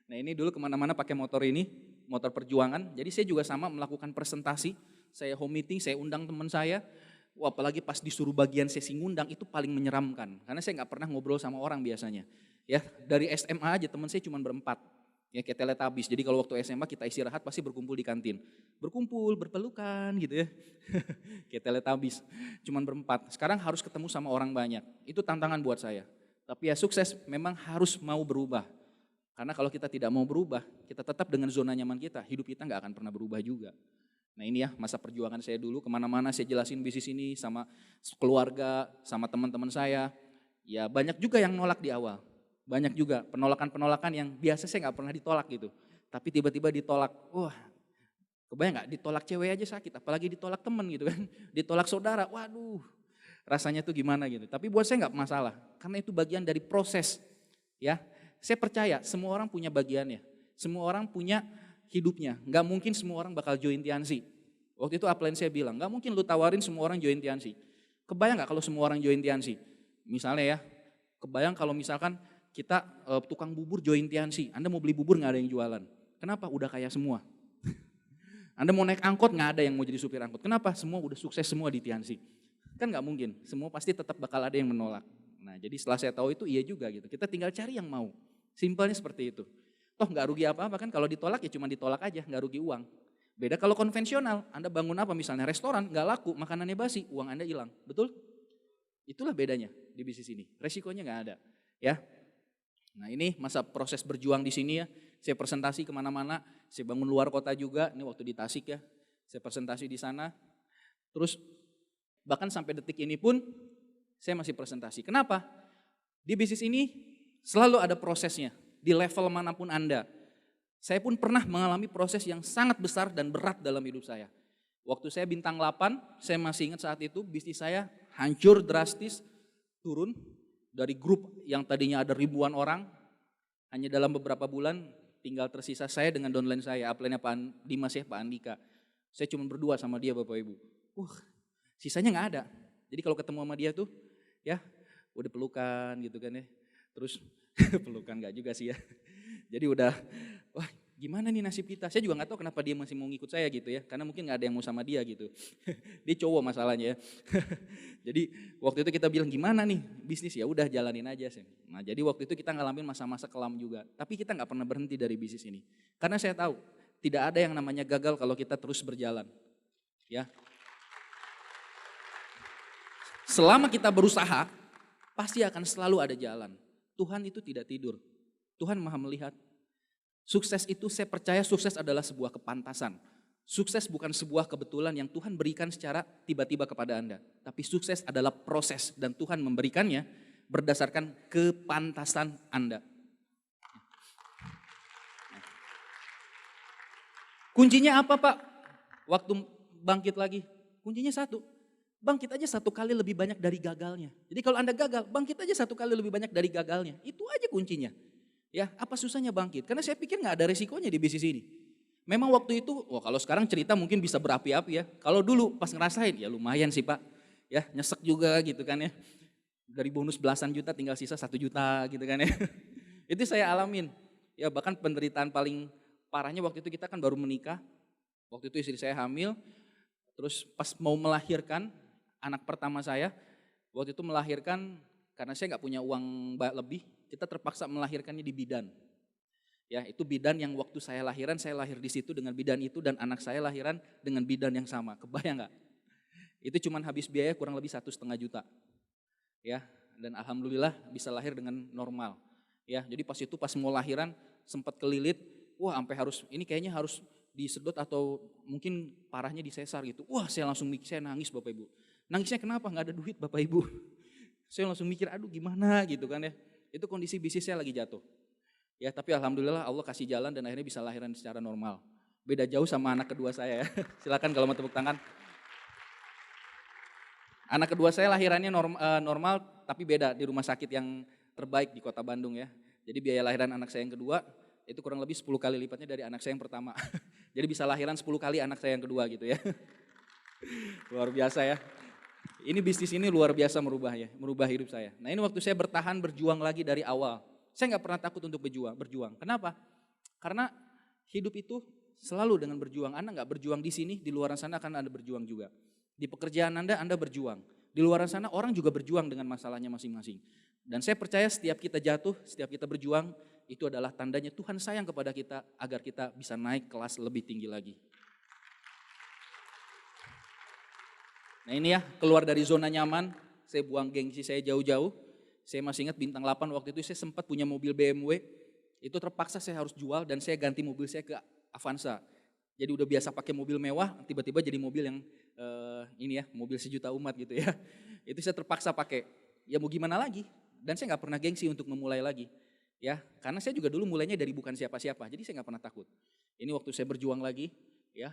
Nah ini dulu kemana-mana pakai motor ini, motor perjuangan. Jadi saya juga sama melakukan presentasi, saya home meeting, saya undang teman saya. Wah, apalagi pas disuruh bagian sesi ngundang itu paling menyeramkan. Karena saya nggak pernah ngobrol sama orang biasanya. Ya dari SMA aja teman saya cuma berempat. Ya kayak teletabis. Jadi kalau waktu SMA kita istirahat pasti berkumpul di kantin. Berkumpul, berpelukan gitu ya. Kayak teletabis. Cuman berempat. Sekarang harus ketemu sama orang banyak. Itu tantangan buat saya. Tapi ya sukses memang harus mau berubah. Karena kalau kita tidak mau berubah, kita tetap dengan zona nyaman kita, hidup kita nggak akan pernah berubah juga. Nah ini ya masa perjuangan saya dulu, kemana-mana saya jelasin bisnis ini sama keluarga, sama teman-teman saya. Ya banyak juga yang nolak di awal, banyak juga penolakan-penolakan yang biasa saya nggak pernah ditolak gitu. Tapi tiba-tiba ditolak, wah kebayang nggak ditolak cewek aja sakit, apalagi ditolak temen gitu kan, ditolak saudara, waduh. Rasanya tuh gimana gitu. Tapi buat saya nggak masalah, karena itu bagian dari proses. Ya, saya percaya semua orang punya bagiannya, semua orang punya hidupnya. Nggak mungkin semua orang bakal join Tiansi. Waktu itu upline saya bilang, nggak mungkin lu tawarin semua orang join Tiansi. Kebayang nggak kalau semua orang join Tiansi? Misalnya ya, kebayang kalau misalkan kita tukang bubur join Tiansi, Anda mau beli bubur nggak ada yang jualan. Kenapa? Udah kaya semua. Anda mau naik angkot nggak ada yang mau jadi supir angkot. Kenapa? Semua udah sukses semua di Tiansi. Kan nggak mungkin, semua pasti tetap bakal ada yang menolak. Nah jadi setelah saya tahu itu iya juga gitu, kita tinggal cari yang mau. Simpelnya seperti itu. Toh nggak rugi apa-apa kan, kalau ditolak ya cuma ditolak aja, nggak rugi uang. Beda kalau konvensional, Anda bangun apa misalnya restoran, nggak laku, makanannya basi, uang Anda hilang, betul? Itulah bedanya di bisnis ini, resikonya nggak ada. Ya. Nah ini masa proses berjuang di sini ya, saya presentasi kemana-mana, saya bangun luar kota juga, ini waktu di Tasik ya, saya presentasi di sana, terus bahkan sampai detik ini pun saya masih presentasi. Kenapa? Di bisnis ini Selalu ada prosesnya di level manapun Anda. Saya pun pernah mengalami proses yang sangat besar dan berat dalam hidup saya. Waktu saya bintang 8, saya masih ingat saat itu bisnis saya hancur drastis, turun dari grup yang tadinya ada ribuan orang, hanya dalam beberapa bulan tinggal tersisa saya dengan downline saya, upline-nya Pak Dimas ya, Pak Andika. Saya cuma berdua sama dia Bapak Ibu. Sisanya nggak ada. Jadi kalau ketemu sama dia tuh ya udah pelukan gitu kan ya. Terus pelukan nggak juga sih ya. Jadi udah wah gimana nih nasib kita. Saya juga nggak tahu kenapa dia masih mau ngikut saya gitu ya. Karena mungkin nggak ada yang mau sama dia gitu. Dia cowok masalahnya ya. Jadi waktu itu kita bilang gimana nih bisnis, ya udah jalanin aja sih. Nah jadi waktu itu kita ngalamin masa-masa kelam juga. Tapi kita nggak pernah berhenti dari bisnis ini. Karena saya tahu tidak ada yang namanya gagal kalau kita terus berjalan. Ya. Selama kita berusaha, pasti akan selalu ada jalan. Tuhan itu tidak tidur. Tuhan Maha melihat. Sukses itu saya percaya sukses adalah sebuah kepantasan. Sukses bukan sebuah kebetulan yang Tuhan berikan secara tiba-tiba kepada Anda. Tapi sukses adalah proses dan Tuhan memberikannya berdasarkan kepantasan Anda. Kuncinya apa Pak? Waktu bangkit lagi. Kuncinya satu. Bangkit aja satu kali lebih banyak dari gagalnya. Jadi kalau Anda gagal, bangkit aja satu kali lebih banyak dari gagalnya. Itu aja kuncinya. Ya, apa susahnya bangkit? Karena saya pikir nggak ada resikonya di bisnis ini. Memang waktu itu, kalau sekarang cerita mungkin bisa berapi-api ya. Kalau dulu pas ngerasain, ya lumayan sih Pak. Ya, nyesek juga gitu kan ya. Dari bonus belasan juta tinggal sisa 1 juta gitu kan ya. Itu saya alamin. Ya bahkan penderitaan paling parahnya waktu itu kita kan baru menikah. Waktu itu istri saya hamil. Terus pas mau melahirkan anak pertama saya, waktu itu melahirkan karena saya nggak punya uang lebih, kita terpaksa melahirkannya di bidan. Ya itu bidan yang waktu saya lahiran, saya lahir di situ dengan bidan itu dan anak saya lahiran dengan bidan yang sama. Kebayang nggak? Itu cuman habis biaya kurang lebih 1,5 juta. Ya dan alhamdulillah bisa lahir dengan normal. Ya jadi pas mau lahiran sempat kelilit, wah sampai ini kayaknya harus disedot atau mungkin parahnya disesar gitu. Wah saya langsung saya nangis Bapak Ibu. Nangisnya kenapa? Nggak ada duit Bapak Ibu. Saya langsung mikir aduh gimana gitu kan ya. Itu kondisi bisnis saya lagi jatuh. Ya tapi alhamdulillah Allah kasih jalan dan akhirnya bisa lahiran secara normal. Beda jauh sama anak kedua saya ya. Silakan kalau mau tepuk tangan. Anak kedua saya lahirannya normal tapi beda di rumah sakit yang terbaik di kota Bandung ya. Jadi biaya lahiran anak saya yang kedua itu kurang lebih 10 kali lipatnya dari anak saya yang pertama. Jadi bisa lahiran 10 kali anak saya yang kedua gitu ya. Luar biasa ya. Ini bisnis ini luar biasa merubah hidup saya. Nah ini waktu saya bertahan berjuang lagi dari awal. Saya nggak pernah takut untuk berjuang. Kenapa? Karena hidup itu selalu dengan berjuang. Anda nggak berjuang di sini, di luar sana akan Anda berjuang juga. Di pekerjaan Anda berjuang. Di luar sana orang juga berjuang dengan masalahnya masing-masing. Dan saya percaya setiap kita jatuh, setiap kita berjuang, itu adalah tandanya Tuhan sayang kepada kita agar kita bisa naik kelas lebih tinggi lagi. Nah ini ya, keluar dari zona nyaman, saya buang gengsi saya jauh-jauh. Saya masih ingat bintang 8 waktu itu saya sempat punya mobil BMW, itu terpaksa saya harus jual dan saya ganti mobil saya ke Avanza. Jadi udah biasa pakai mobil mewah, tiba-tiba jadi mobil yang ini ya, mobil sejuta umat gitu ya. Itu saya terpaksa pakai, ya mau gimana lagi. Dan saya nggak pernah gengsi untuk memulai lagi. Ya, karena saya juga dulu mulainya dari bukan siapa-siapa, jadi saya nggak pernah takut. Ini waktu saya berjuang lagi, ya.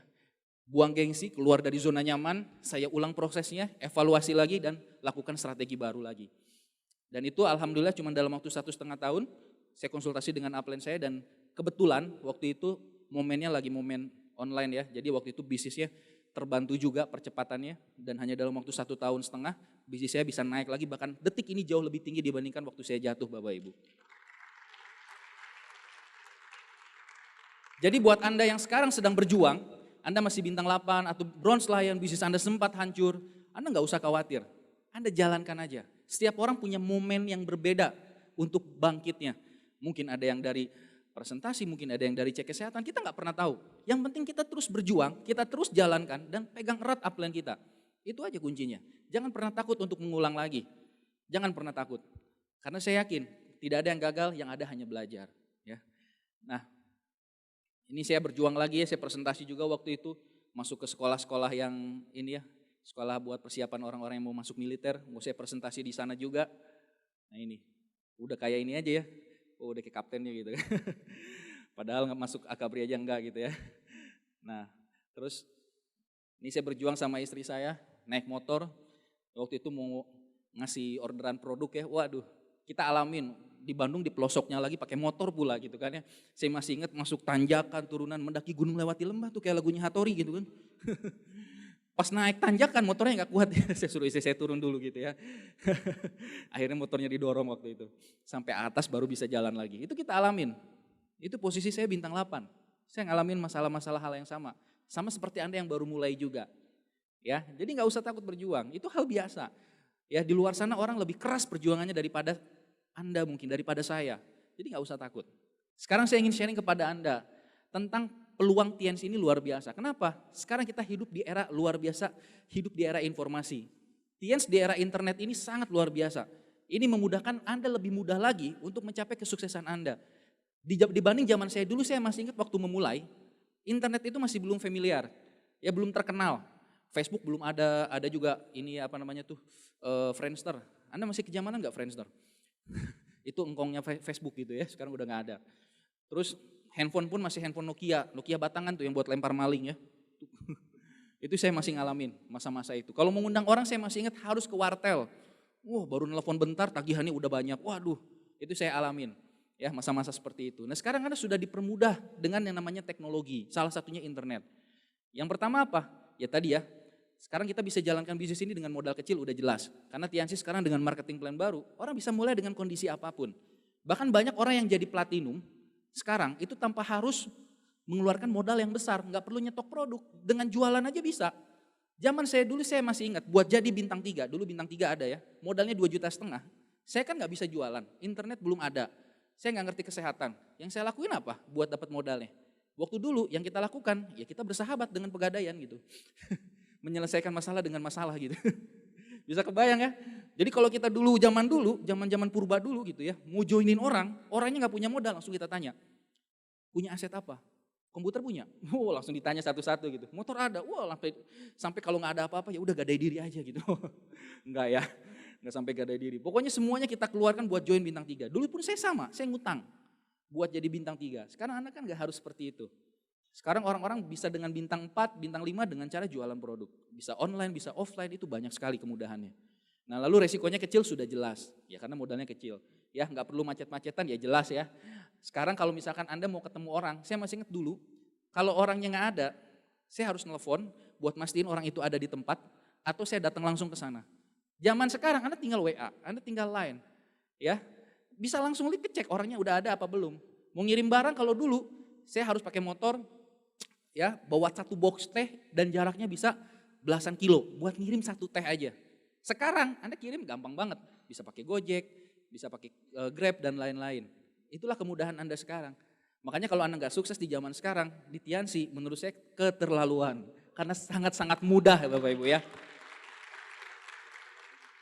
Buang gengsi, keluar dari zona nyaman, saya ulang prosesnya, evaluasi lagi dan lakukan strategi baru lagi. Dan itu alhamdulillah cuma dalam waktu 1,5 tahun, saya konsultasi dengan upline saya dan kebetulan waktu itu momennya lagi momen online ya, jadi waktu itu bisnisnya terbantu juga percepatannya dan hanya dalam waktu 1,5 tahun, bisnis saya bisa naik lagi bahkan detik ini jauh lebih tinggi dibandingkan waktu saya jatuh Bapak Ibu. Jadi buat Anda yang sekarang sedang berjuang, Anda masih bintang 8 atau bronze lion, bisnis Anda sempat hancur, Anda nggak usah khawatir. Anda jalankan aja. Setiap orang punya momen yang berbeda untuk bangkitnya. Mungkin ada yang dari presentasi, mungkin ada yang dari cek kesehatan, kita nggak pernah tahu. Yang penting kita terus berjuang, kita terus jalankan dan pegang erat upline kita. Itu aja kuncinya. Jangan pernah takut untuk mengulang lagi. Jangan pernah takut. Karena saya yakin tidak ada yang gagal, yang ada hanya belajar. Ya. Nah, ini saya berjuang lagi ya, saya presentasi juga waktu itu, masuk ke sekolah-sekolah yang ini ya, sekolah buat persiapan orang-orang yang mau masuk militer, mau saya presentasi di sana juga. Nah ini, udah kayak ini aja ya. Oh udah kayak kaptennya gitu kan. Padahal nggak masuk akabri aja enggak gitu ya. Nah terus ini saya berjuang sama istri saya, naik motor. Waktu itu mau ngasih orderan produk ya, waduh kita alamin. Di Bandung di pelosoknya lagi pakai motor pula gitu kan ya. Saya masih ingat masuk tanjakan, turunan, mendaki gunung lewati lembah tuh kayak lagunya Hattori gitu kan. Pas naik tanjakan motornya nggak kuat ya, saya suruh istri saya turun dulu gitu ya. Akhirnya motornya didorong waktu itu. Sampai atas baru bisa jalan lagi. Itu kita alamin. Itu posisi saya bintang 8. Saya ngalamin masalah-masalah hal yang sama. Sama seperti Anda yang baru mulai juga. Ya, jadi nggak usah takut berjuang. Itu hal biasa. Ya, di luar sana orang lebih keras perjuangannya daripada Anda mungkin, daripada saya. Jadi nggak usah takut. Sekarang saya ingin sharing kepada Anda tentang peluang TNC ini luar biasa. Kenapa? Sekarang kita hidup di era luar biasa, hidup di era informasi. TNC di era internet ini sangat luar biasa. Ini memudahkan Anda lebih mudah lagi untuk mencapai kesuksesan Anda. Dibanding zaman saya dulu, saya masih ingat waktu memulai, internet itu masih belum familiar, ya belum terkenal. Facebook belum ada juga ini apa namanya tuh, Friendster. Anda masih kejamanan nggak Friendster? Itu engkongnya Facebook gitu ya, sekarang udah nggak ada. Terus handphone pun masih handphone Nokia batangan tuh yang buat lempar maling ya. Itu saya masih ngalamin masa-masa itu. Kalau mengundang orang saya masih ingat harus ke wartel. Wah baru nelpon bentar tagihannya udah banyak, waduh itu saya alamin. Ya masa-masa seperti itu. Nah sekarang Anda sudah dipermudah dengan yang namanya teknologi, salah satunya internet. Yang pertama apa? Ya tadi ya, sekarang kita bisa jalankan bisnis ini dengan modal kecil udah jelas. Karena TNC sekarang dengan marketing plan baru, orang bisa mulai dengan kondisi apapun. Bahkan banyak orang yang jadi platinum sekarang itu tanpa harus mengeluarkan modal yang besar, nggak perlu nyetok produk, dengan jualan aja bisa. Zaman saya dulu saya masih ingat, buat jadi bintang 3, dulu bintang 3 ada ya, modalnya 2,5 juta. Saya kan nggak bisa jualan, internet belum ada. Saya nggak ngerti kesehatan. Yang saya lakuin apa buat dapat modalnya? Waktu dulu yang kita lakukan, ya kita bersahabat dengan pegadaian gitu. Menyelesaikan masalah dengan masalah gitu. Bisa kebayang ya? Jadi kalau kita dulu, zaman purba dulu gitu ya, mau joinin orang, orangnya nggak punya modal, langsung kita tanya. Punya aset apa? Komputer punya? Oh, langsung ditanya satu-satu gitu. Motor ada? Wah, sampai kalau nggak ada apa-apa ya udah gadai diri aja gitu. Enggak ya. Nggak sampai gadai diri. Pokoknya semuanya kita keluarkan buat join bintang 3. Dulu pun saya sama, saya ngutang buat jadi bintang 3. Sekarang Anda kan nggak harus seperti itu. Sekarang orang-orang bisa dengan bintang 4, bintang 5 dengan cara jualan produk. Bisa online, bisa offline, itu banyak sekali kemudahannya. Nah lalu resikonya kecil sudah jelas, ya karena modalnya kecil. Ya nggak perlu macet-macetan ya jelas ya. Sekarang kalau misalkan Anda mau ketemu orang, saya masih ingat dulu, kalau orangnya nggak ada, saya harus nelfon buat mastiin orang itu ada di tempat, atau saya datang langsung ke sana. Zaman sekarang Anda tinggal WA, Anda tinggal Line, ya bisa langsung cek orangnya udah ada apa belum. Mau ngirim barang kalau dulu saya harus pakai motor, ya bawa 1 box teh dan jaraknya bisa belasan kilo buat ngirim 1 teh aja. Sekarang Anda kirim gampang banget, bisa pakai Gojek, bisa pakai Grab dan lain-lain. Itulah kemudahan Anda sekarang. Makanya kalau Anda nggak sukses di zaman sekarang, di TNC menurut saya keterlaluan. Karena sangat-sangat mudah ya Bapak Ibu ya.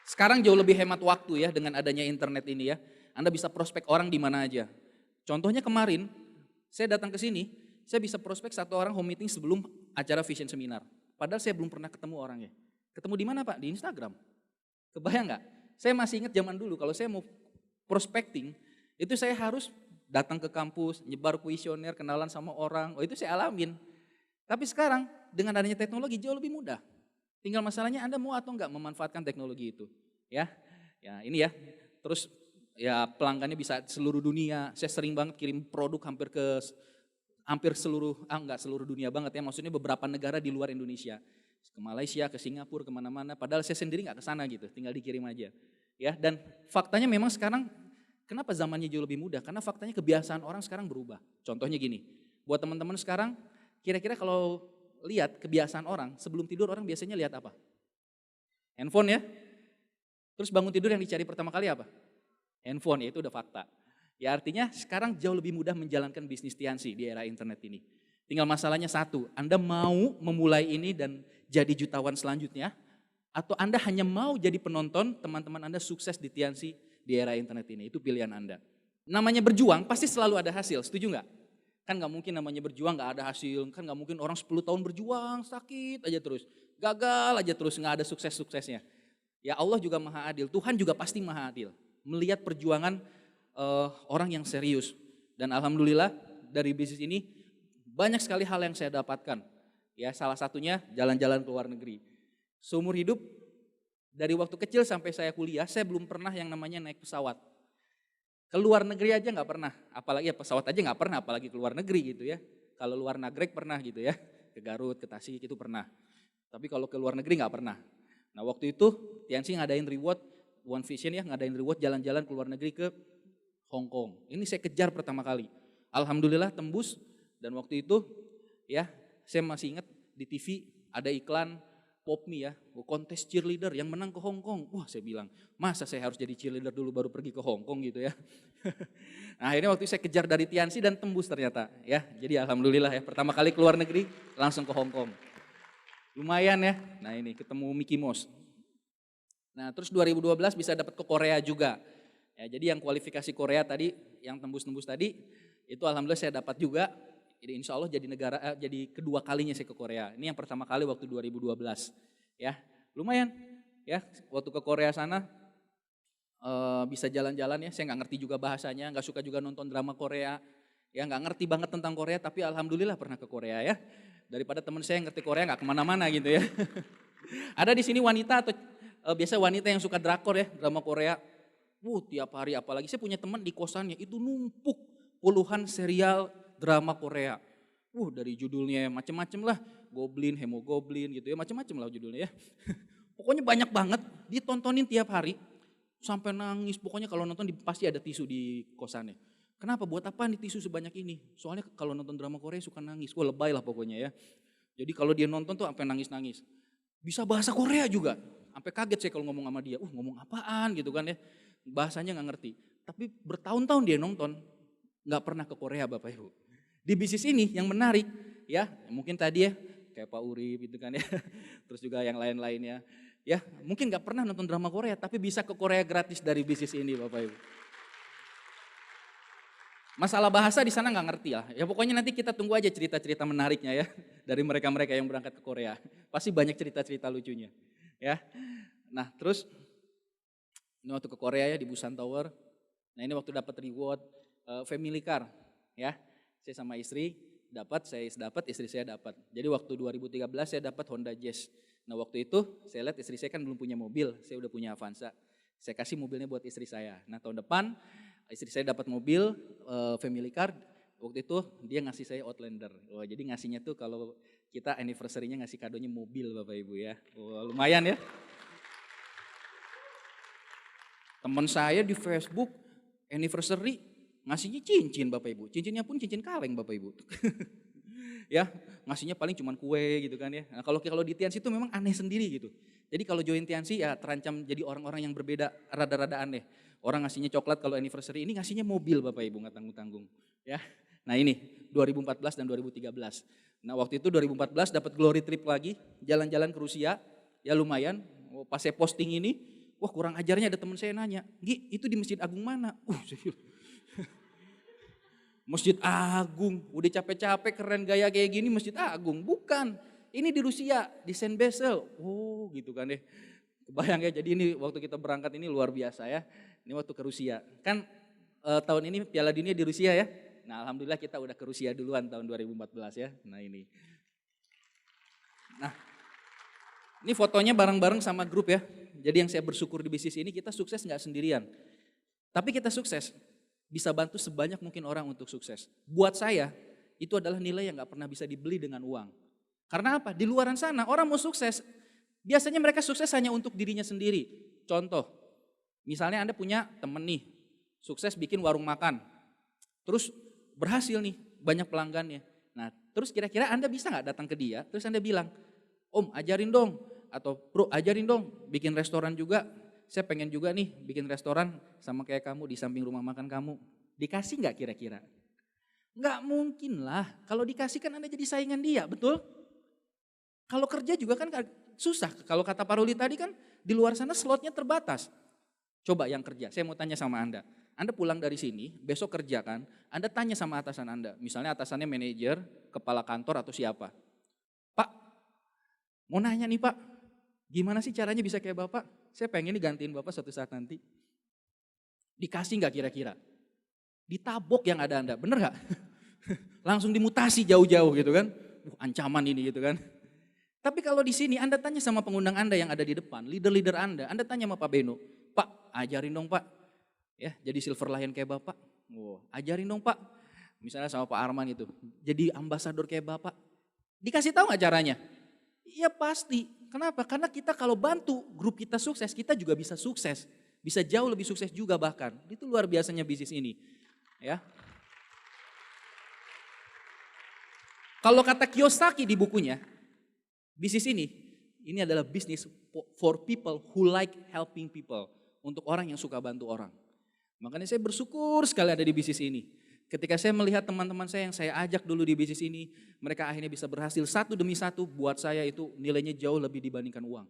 Sekarang jauh lebih hemat waktu ya dengan adanya internet ini ya. Anda bisa prospek orang di mana aja. Contohnya kemarin, saya datang ke sini, saya bisa prospek 1 orang home meeting sebelum acara vision seminar. Padahal saya belum pernah ketemu orangnya. Ketemu di mana Pak? Di Instagram. Kebayang nggak? Saya masih ingat zaman dulu kalau saya mau prospecting, itu saya harus datang ke kampus, nyebar kuesioner, kenalan sama orang. Oh itu saya alamin. Tapi sekarang dengan adanya teknologi jauh lebih mudah. Tinggal masalahnya Anda mau atau enggak memanfaatkan teknologi itu. Ya ini ya. Terus ya pelanggannya bisa seluruh dunia. Saya sering banget kirim produk hampir seluruh, enggak seluruh dunia banget ya. Maksudnya beberapa negara di luar Indonesia. Ke Malaysia, ke Singapura, kemana-mana. Padahal saya sendiri enggak ke sana gitu. Tinggal dikirim aja. Ya dan faktanya memang sekarang kenapa zamannya jauh lebih mudah? Karena faktanya kebiasaan orang sekarang berubah. Contohnya gini. Buat teman-teman sekarang, kira-kira kalau lihat kebiasaan orang, sebelum tidur orang biasanya lihat apa? Handphone ya. Terus bangun tidur yang dicari pertama kali apa? Handphone, ya itu udah fakta. Ya artinya sekarang jauh lebih mudah menjalankan bisnis TNC di era internet ini. Tinggal masalahnya satu, Anda mau memulai ini dan jadi jutawan selanjutnya, atau Anda hanya mau jadi penonton teman-teman Anda sukses di TNC di era internet ini, itu pilihan Anda. Namanya berjuang pasti selalu ada hasil, setuju nggak? Kan nggak mungkin namanya berjuang nggak ada hasil, kan nggak mungkin orang 10 tahun berjuang sakit aja terus, gagal aja terus nggak ada sukses-suksesnya. Ya Allah juga maha adil, Tuhan juga pasti maha adil. Melihat perjuangan orang yang serius. Dan alhamdulillah dari bisnis ini banyak sekali hal yang saya dapatkan. Ya, salah satunya jalan-jalan ke luar negeri. Seumur hidup dari waktu kecil sampai saya kuliah, saya belum pernah yang namanya naik pesawat. Ke luar negeri aja nggak pernah, apalagi ya pesawat aja nggak pernah, apalagi ke luar negeri gitu ya. Kalau luar nagrek pernah gitu ya, ke Garut, ke Tasik itu pernah. Tapi kalau ke luar negeri nggak pernah. Nah waktu itu Tianxi ngadain reward, One Vision ya ngadain reward jalan-jalan ke luar negeri ke Hong Kong. Ini saya kejar pertama kali. Alhamdulillah tembus dan waktu itu ya saya masih ingat di TV ada iklan Popme ya, kontes cheerleader yang menang ke Hong Kong. Wah saya bilang, masa saya harus jadi cheerleader dulu baru pergi ke Hong Kong gitu ya. Nah akhirnya waktu itu saya kejar dari Tianxi dan tembus ternyata ya. Jadi alhamdulillah ya pertama kali keluar negeri langsung ke Hong Kong. Lumayan ya, nah ini ketemu Mickey Mouse. Nah terus 2012 bisa dapat ke Korea juga. Ya, jadi yang kualifikasi Korea tadi, yang tembus-tembus tadi, itu alhamdulillah saya dapat juga. Jadi insya Allah jadi kedua kalinya saya ke Korea. Ini yang pertama kali waktu 2012. Ya, lumayan. Ya, waktu ke Korea sana bisa jalan-jalan ya. Saya nggak ngerti juga bahasanya, nggak suka juga nonton drama Korea. Ya, nggak ngerti banget tentang Korea, tapi alhamdulillah pernah ke Korea ya. Daripada teman saya yang ngerti Korea nggak kemana-mana gitu ya. Ada di sini wanita atau biasa wanita yang suka drakor ya, drama Korea. Tiap hari apalagi saya punya teman di kosannya itu numpuk puluhan serial drama Korea. Dari judulnya macem-macem lah, Goblin, Hemogoblin gitu ya, macem-macem lah judulnya ya. Pokoknya banyak banget, ditontonin tiap hari sampai nangis. Pokoknya kalau nonton pasti ada tisu di kosannya. Kenapa? Buat apa nih tisu sebanyak ini? Soalnya kalau nonton drama Korea suka nangis. Lebay lah pokoknya ya. Jadi kalau dia nonton tuh sampai nangis-nangis. Bisa bahasa Korea juga. Sampai kaget saya kalau ngomong sama dia. Ngomong apaan gitu kan ya. Bahasanya nggak ngerti. Tapi bertahun-tahun dia nonton. Nggak pernah ke Korea Bapak Ibu. Di bisnis ini yang menarik ya. Mungkin tadi ya. Kayak Pak Urip gitu kan ya. Terus juga yang lain-lainnya. Ya mungkin nggak pernah nonton drama Korea. Tapi bisa ke Korea gratis dari bisnis ini Bapak Ibu. Masalah bahasa di sana nggak ngerti lah. Ya pokoknya nanti kita tunggu aja cerita-cerita menariknya ya dari mereka-mereka yang berangkat ke Korea. Pasti banyak cerita-cerita lucunya. Ya. Nah, terus ini waktu ke Korea ya di Busan Tower. Nah, ini waktu dapat reward family car ya. Saya sama istri dapat, istri saya dapat. Jadi waktu 2013 saya dapat Honda Jazz. Nah, waktu itu saya lihat istri saya kan belum punya mobil, saya udah punya Avanza. Saya kasih mobilnya buat istri saya. Nah, tahun depan istri saya dapat mobil family car, waktu itu dia ngasih saya Outlander. Jadi ngasihnya tuh kalau kita anniversary-nya ngasih kadonya mobil Bapak Ibu ya. Lumayan ya. Teman saya di Facebook anniversary ngasihnya cincin Bapak Ibu. Cincinnya pun cincin kaleng Bapak Ibu. Ya, ngasihnya paling cuman kue gitu kan ya. Nah, kalau di Tianxi itu memang aneh sendiri gitu. Jadi kalau join Tianxi ya terancam jadi orang-orang yang berbeda, rada-rada aneh. Orang ngasihnya coklat kalau anniversary, ini ngasihnya mobil Bapak Ibu, nggak tanggung-tanggung. Ya. Nah ini 2014 dan 2013. Nah waktu itu 2014 dapat glory trip lagi, jalan-jalan ke Rusia, ya lumayan. Pas saya posting ini, kurang ajarnya ada teman saya nanya, Gi itu di Masjid Agung mana? Masjid Agung, udah capek-capek keren gaya kayak gini Masjid Agung, bukan. Ini di Rusia, di Saint Basel. Gitu kan ya. Kebayang ya, jadi ini waktu kita berangkat ini luar biasa ya. Ini waktu ke Rusia. Kan tahun ini Piala Dunia di Rusia ya. Nah alhamdulillah kita udah ke Rusia duluan tahun 2014 ya. Nah ini. Nah ini fotonya bareng-bareng sama grup ya. Jadi yang saya bersyukur di bisnis ini kita sukses nggak sendirian. Tapi kita sukses bisa bantu sebanyak mungkin orang untuk sukses. Buat saya itu adalah nilai yang nggak pernah bisa dibeli dengan uang. Karena apa? Di luaran sana orang mau sukses, biasanya mereka sukses hanya untuk dirinya sendiri. Contoh, misalnya Anda punya temen nih, sukses bikin warung makan. Terus berhasil nih, banyak pelanggannya. Nah, terus kira-kira Anda bisa nggak datang ke dia, terus Anda bilang, Om ajarin dong, atau Bro ajarin dong bikin restoran juga. Saya pengen juga nih bikin restoran sama kayak kamu di samping rumah makan kamu. Dikasih nggak kira-kira? Nggak mungkin lah, kalau dikasih kan Anda jadi saingan dia, betul? Kalau kerja juga kan susah, kalau kata Pak Ruli tadi kan di luar sana slotnya terbatas. Coba yang kerja, saya mau tanya sama Anda pulang dari sini, besok kerja kan, Anda tanya sama atasan Anda, misalnya atasannya manajer, kepala kantor atau siapa. Pak, mau nanya nih Pak, gimana sih caranya bisa kayak Bapak? Saya pengen nih gantiin Bapak suatu saat nanti. Dikasih nggak kira-kira? ditabok yang ada Anda, bener gak? Langsung dimutasi jauh-jauh gitu kan, ancaman ini gitu kan. Tapi kalau di sini Anda tanya sama pengundang Anda yang ada di depan, leader-leader Anda tanya sama Pak Beno, Pak ajarin dong Pak, ya jadi Silver Lion kayak Bapak, ajarin dong Pak, misalnya sama Pak Arman itu, jadi ambasador kayak Bapak, dikasih tahu gak caranya? Iya pasti, kenapa? Karena kita kalau bantu grup kita sukses, kita juga bisa sukses, bisa jauh lebih sukses juga bahkan, itu luar biasanya bisnis ini, ya. Kalau kata Kiyosaki di bukunya, bisnis ini adalah bisnis for people who like helping people. Untuk orang yang suka bantu orang. Makanya saya bersyukur sekali ada di bisnis ini. Ketika saya melihat teman-teman saya yang saya ajak dulu di bisnis ini, mereka akhirnya bisa berhasil satu demi satu, buat saya itu nilainya jauh lebih dibandingkan uang.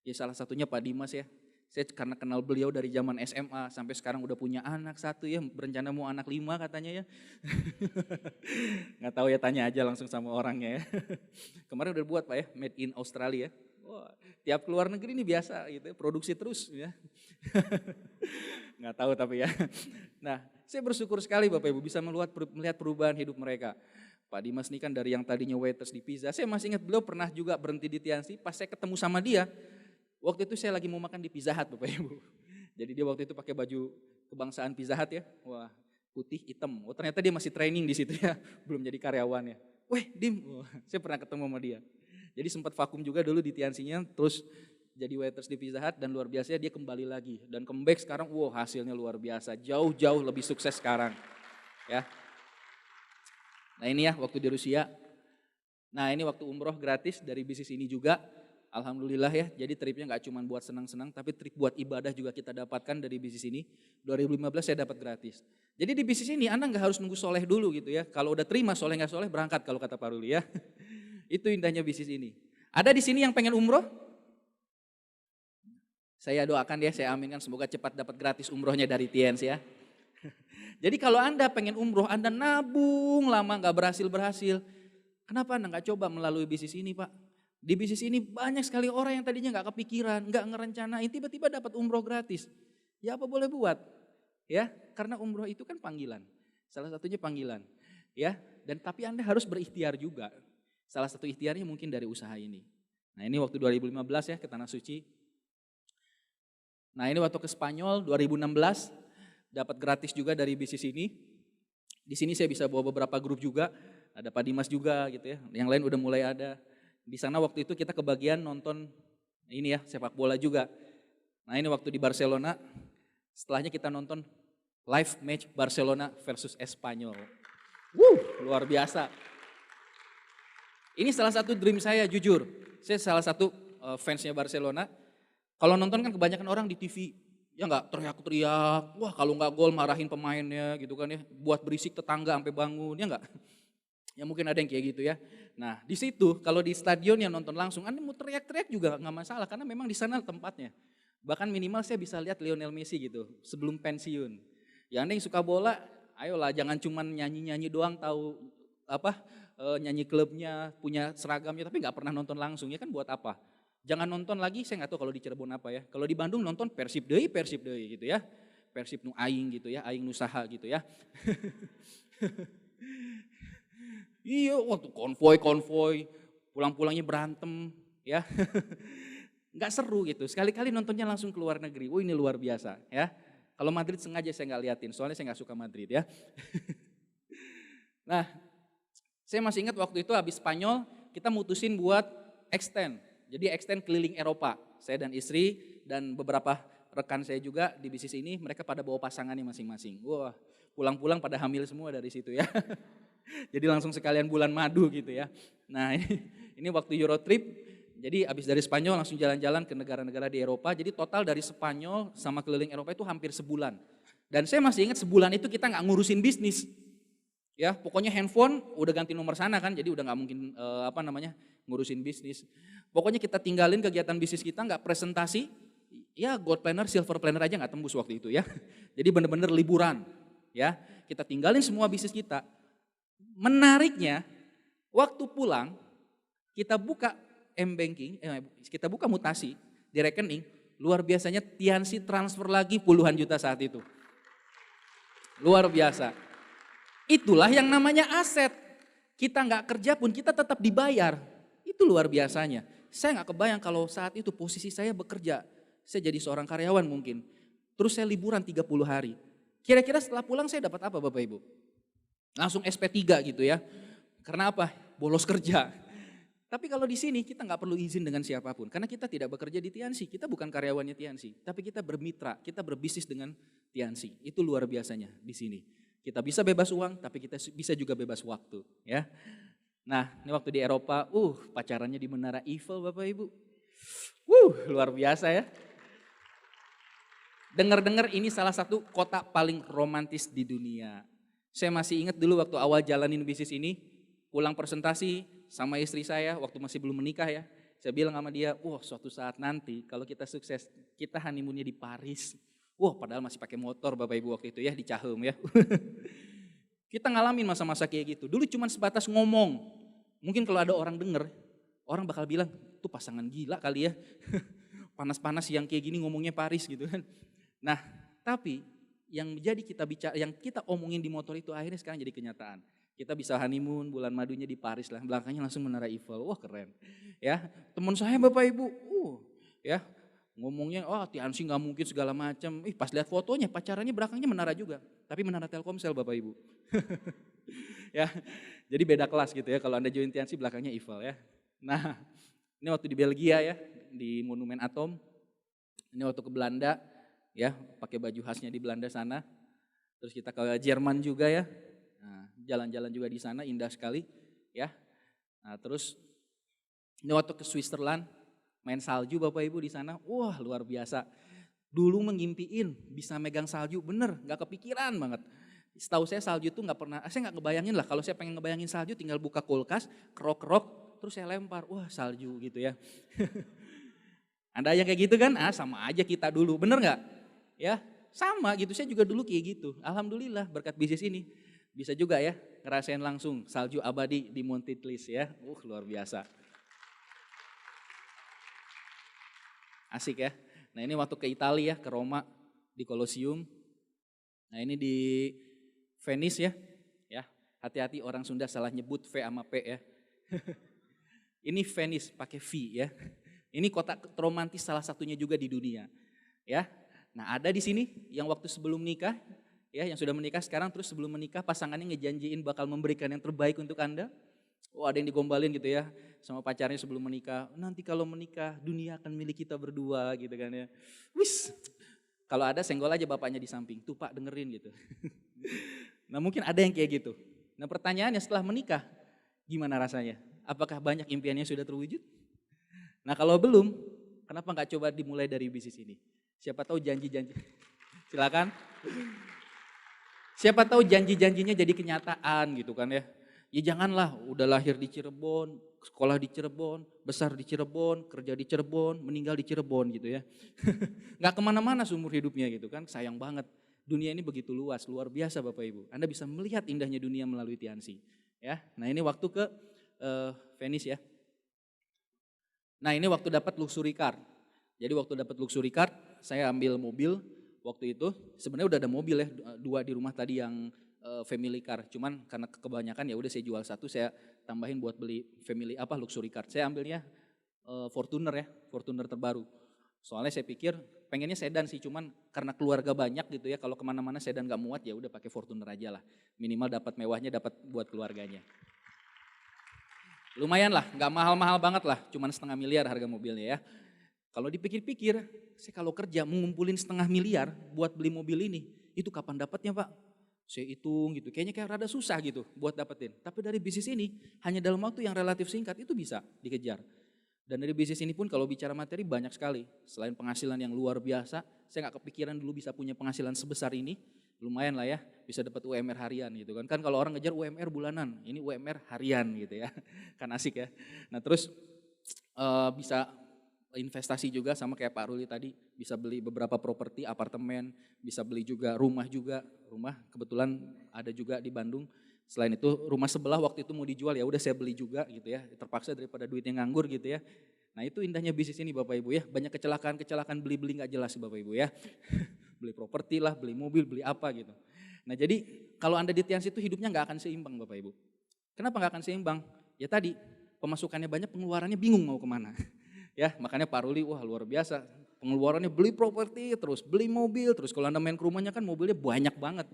Ya salah satunya Pak Dimas ya. Saya karena kenal beliau dari zaman SMA sampai sekarang udah punya anak satu ya, berencana mau anak 5 katanya ya. Nggak tahu ya, tanya aja langsung sama orangnya ya. Kemarin udah buat Pak ya, made in Australia. Wah, tiap keluar negeri ini biasa gitu, produksi terus ya. Nggak tahu tapi ya. Nah, saya bersyukur sekali Bapak Ibu bisa melihat perubahan hidup mereka. Pak Dimas ini kan dari yang tadinya waiters di pizza, saya masih ingat beliau pernah juga berhenti di Tiansi, pas saya ketemu sama dia, waktu itu saya lagi mau makan di Pizza Hut Bapak Ibu. Jadi dia waktu itu pakai baju kebangsaan Pizza Hut ya, wah putih hitam, ternyata dia masih training di situ ya, belum jadi karyawan ya. Weh Dim, saya pernah ketemu sama dia. Jadi sempat vakum juga dulu di Tiansinya, terus jadi waiters di Pizza Hut dan luar biasa dia kembali lagi. Dan comeback sekarang, hasilnya luar biasa, jauh-jauh lebih sukses sekarang. Ya. Nah ini ya waktu di Rusia. Nah ini waktu umroh gratis dari bisnis ini juga. Alhamdulillah ya, jadi tripnya gak cuma buat senang-senang, tapi trip buat ibadah juga kita dapatkan dari bisnis ini. 2015 saya dapat gratis. Jadi di bisnis ini Anda gak harus nunggu soleh dulu gitu ya. Kalau udah terima soleh gak soleh berangkat kalau kata Pak Ruli ya. Itu indahnya bisnis ini. Ada di sini yang pengen umroh? Saya doakan ya, saya aminkan semoga cepat dapat gratis umrohnya dari Tiens ya. Jadi kalau Anda pengen umroh, Anda nabung lama gak berhasil-berhasil. Kenapa Anda gak coba melalui bisnis ini Pak? Di bisnis ini banyak sekali orang yang tadinya gak kepikiran, gak ngerencanain, tiba-tiba dapat umroh gratis. Ya apa boleh buat? Ya, karena umroh itu kan panggilan. Salah satunya panggilan. Ya, dan tapi Anda harus berikhtiar juga. Salah satu ikhtiarnya mungkin dari usaha ini. Nah ini waktu 2015 ya ke Tanah Suci. Nah ini waktu ke Spanyol 2016 dapat gratis juga dari bisnis ini. Di sini saya bisa bawa beberapa grup juga, ada Pak Dimas juga gitu ya. Yang lain udah mulai ada. Di sana waktu itu kita kebagian nonton ini ya sepak bola juga. Nah ini waktu di Barcelona, setelahnya kita nonton live match Barcelona versus Espanyol. Luar biasa. Ini salah satu dream saya jujur. Saya salah satu fansnya Barcelona. Kalau nonton kan kebanyakan orang di TV, ya nggak teriak-teriak. Wah kalau nggak gol marahin pemainnya gitu kan ya. Buat berisik tetangga sampai bangun, ya nggak? Ya mungkin ada yang kayak gitu ya. Nah di situ kalau di stadion yang nonton langsung, Anda mau teriak-teriak juga nggak masalah karena memang di sana tempatnya. Bahkan minimal saya bisa lihat Lionel Messi gitu sebelum pensiun. Ya Anda yang suka bola, ayolah jangan cuma nyanyi-nyanyi doang tahu nyanyi klubnya, punya seragamnya tapi nggak pernah nonton langsung ya kan buat apa? Jangan nonton lagi, saya nggak tahu kalau di Cirebon apa ya. Kalau di Bandung nonton Persib deui gitu ya. Persib nu aing gitu ya, aing nusaha gitu ya. Iya, waktu konvoy, pulang-pulangnya berantem, ya, nggak seru gitu. Sekali-kali nontonnya langsung ke luar negeri. Ini luar biasa, ya. Kalau Madrid sengaja saya nggak liatin, soalnya saya nggak suka Madrid, ya. Nah, saya masih ingat waktu itu habis Spanyol, kita mutusin buat extend. Jadi extend keliling Eropa. Saya dan istri dan beberapa rekan saya juga di bisnis ini, mereka pada bawa pasangannya masing-masing. Wah, pulang-pulang pada hamil semua dari situ ya. Jadi langsung sekalian bulan madu gitu ya. Nah ini waktu Eurotrip, jadi habis dari Spanyol langsung jalan-jalan ke negara-negara di Eropa. Jadi total dari Spanyol sama keliling Eropa itu hampir sebulan. Dan saya masih ingat sebulan itu kita nggak ngurusin bisnis. Ya pokoknya handphone udah ganti nomor sana kan, jadi udah nggak mungkin ngurusin bisnis. Pokoknya kita tinggalin kegiatan bisnis kita, nggak presentasi. Ya gold planner, silver planner aja nggak tembus waktu itu ya. Jadi bener-bener liburan. Ya kita tinggalin semua bisnis kita. Menariknya, waktu pulang kita buka M-Banking, kita buka mutasi di rekening, luar biasanya Tiansi transfer lagi puluhan juta saat itu. Luar biasa. Itulah yang namanya aset. Kita nggak kerja pun kita tetap dibayar. Itu luar biasanya. Saya nggak kebayang kalau saat itu posisi saya bekerja. Saya jadi seorang karyawan mungkin. Terus saya liburan 30 hari. Kira-kira setelah pulang saya dapat apa Bapak Ibu? Langsung SP3 gitu ya. Karena apa? Bolos kerja. Tapi kalau di sini kita nggak perlu izin dengan siapapun. Karena kita tidak bekerja di Tiansi. Kita bukan karyawannya Tiansi. Tapi kita bermitra, kita berbisnis dengan Tiansi. Itu luar biasanya di sini. Kita bisa bebas uang, tapi kita bisa juga bebas waktu. Ya. Nah, ini waktu di Eropa, pacarannya di Menara Eiffel Bapak Ibu. Luar biasa ya. Dengar-dengar ini salah satu kota paling romantis di dunia. Saya masih ingat dulu waktu awal jalanin bisnis ini, pulang presentasi sama istri saya waktu masih belum menikah ya. Saya bilang sama dia, suatu saat nanti kalau kita sukses, kita honeymoonnya di Paris. Padahal masih pakai motor Bapak Ibu waktu itu ya, di Cahem ya. Kita ngalamin masa-masa kayak gitu. Dulu cuma sebatas ngomong. Mungkin kalau ada orang denger, orang bakal bilang, tuh pasangan gila kali ya. Panas-panas yang kayak gini ngomongnya Paris gitu kan. Nah, tapi yang menjadi kita bicara, yang kita omongin di motor itu akhirnya sekarang jadi kenyataan. Kita bisa honeymoon, bulan madunya di Paris lah, belakangnya langsung Menara Eiffel. Wah keren. Ya, teman saya Bapak Ibu, ya ngomongnya, Tiansi nggak mungkin segala macam. Pas lihat fotonya, pacarannya belakangnya menara juga, tapi menara Telkomsel Bapak Ibu. Ya, jadi beda kelas gitu ya. Kalau Anda join Tiansi belakangnya Eiffel ya. Nah, ini waktu di Belgia ya, di Monumen Atom. Ini waktu ke Belanda. Ya, pakai baju khasnya di Belanda sana. Terus kita ke Jerman juga ya. Nah, jalan-jalan juga di sana indah sekali ya. Nah, terus ini waktu ke Switzerland, main salju Bapak Ibu di sana. Wah, luar biasa. Dulu mengimpiin bisa megang salju, bener, nggak kepikiran banget. Setahu saya salju tuh nggak pernah, saya nggak ngebayangin lah. Kalau saya pengen ngebayangin salju, tinggal buka kulkas, kerok-kerok, terus saya lempar. Wah, salju gitu ya. Anda yang kayak gitu kan? Sama aja kita dulu, bener nggak? Ya, sama gitu. Saya juga dulu kayak gitu. Alhamdulillah berkat bisnis ini bisa juga ya ngerasain langsung salju abadi di Monte Tlis ya. Luar biasa. Asik ya. Nah, ini waktu ke Italia ya, ke Roma di Colosseum. Nah, ini di Venice ya. Ya, hati-hati orang Sunda salah nyebut V sama P ya. Ini Venice pakai V ya. Ini kota romantis salah satunya juga di dunia. Ya. Nah, ada di sini yang waktu sebelum nikah, ya, yang sudah menikah sekarang, terus sebelum menikah pasangannya ngejanjiin bakal memberikan yang terbaik untuk Anda. Ada yang digombalin gitu ya sama pacarnya sebelum menikah. Nanti kalau menikah dunia akan milik kita berdua gitu kan ya. Kalau ada senggol aja bapaknya di samping. Tuh Pak dengerin gitu. Nah mungkin ada yang kayak gitu. Nah pertanyaannya setelah menikah gimana rasanya? Apakah banyak impiannya sudah terwujud? Nah kalau belum, kenapa nggak coba dimulai dari bisnis ini? Siapa tahu janji-janji, silakan. Siapa tahu janji-janjinya jadi kenyataan gitu kan ya. Ya janganlah udah lahir di Cirebon, sekolah di Cirebon, besar di Cirebon, kerja di Cirebon, meninggal di Cirebon gitu ya. Nggak kemana-mana seumur hidupnya gitu kan, sayang banget. Dunia ini begitu luas, luar biasa Bapak Ibu. Anda bisa melihat indahnya dunia melalui Tiansi. Ya, nah ini waktu ke Venice ya. Nah ini waktu dapat luxury car. Jadi waktu dapat luxury car, saya ambil mobil waktu itu. Sebenarnya udah ada mobil ya, 2 di rumah tadi yang family car. Cuman karena kebanyakan ya udah saya jual 1, saya tambahin buat beli luxury car. Saya ambilnya Fortuner ya, Fortuner terbaru. Soalnya saya pikir pengennya sedan sih, cuman karena keluarga banyak gitu ya, kalau kemana-mana sedan gak muat ya udah pakai Fortuner aja lah. Minimal dapat mewahnya, dapat buat keluarganya. Lumayan lah, gak mahal-mahal banget lah, cuman 0,5 miliar harga mobilnya ya. Kalau dipikir-pikir, saya kalau kerja mengumpulin 0,5 miliar buat beli mobil ini, itu kapan dapatnya Pak? Saya hitung gitu, kayaknya kayak rada susah gitu buat dapetin. Tapi dari bisnis ini, hanya dalam waktu yang relatif singkat itu bisa dikejar. Dan dari bisnis ini pun kalau bicara materi banyak sekali. Selain penghasilan yang luar biasa, saya gak kepikiran dulu bisa punya penghasilan sebesar ini. Lumayan lah ya, bisa dapat UMR harian gitu kan. Kan kalau orang ngejar UMR bulanan, ini UMR harian gitu ya. Kan asik ya. Nah terus bisa investasi juga sama kayak Pak Ruli tadi, bisa beli beberapa properti, apartemen, bisa beli juga, rumah kebetulan ada juga di Bandung. Selain itu rumah sebelah waktu itu mau dijual ya udah saya beli juga gitu ya, terpaksa daripada duitnya nganggur gitu ya. Nah itu indahnya bisnis ini Bapak Ibu ya, banyak kecelakaan beli-beli gak jelas Bapak Ibu ya. Beli properti lah, beli mobil, beli apa gitu. Nah jadi kalau Anda di Tians itu hidupnya nggak akan seimbang Bapak Ibu. Kenapa nggak akan seimbang? Ya tadi, pemasukannya banyak, pengeluarannya bingung mau kemana. Ya makanya Pak Ruli, wah luar biasa. Pengeluarannya beli properti, terus beli mobil, terus kalau Anda main ke rumahnya kan mobilnya banyak banget.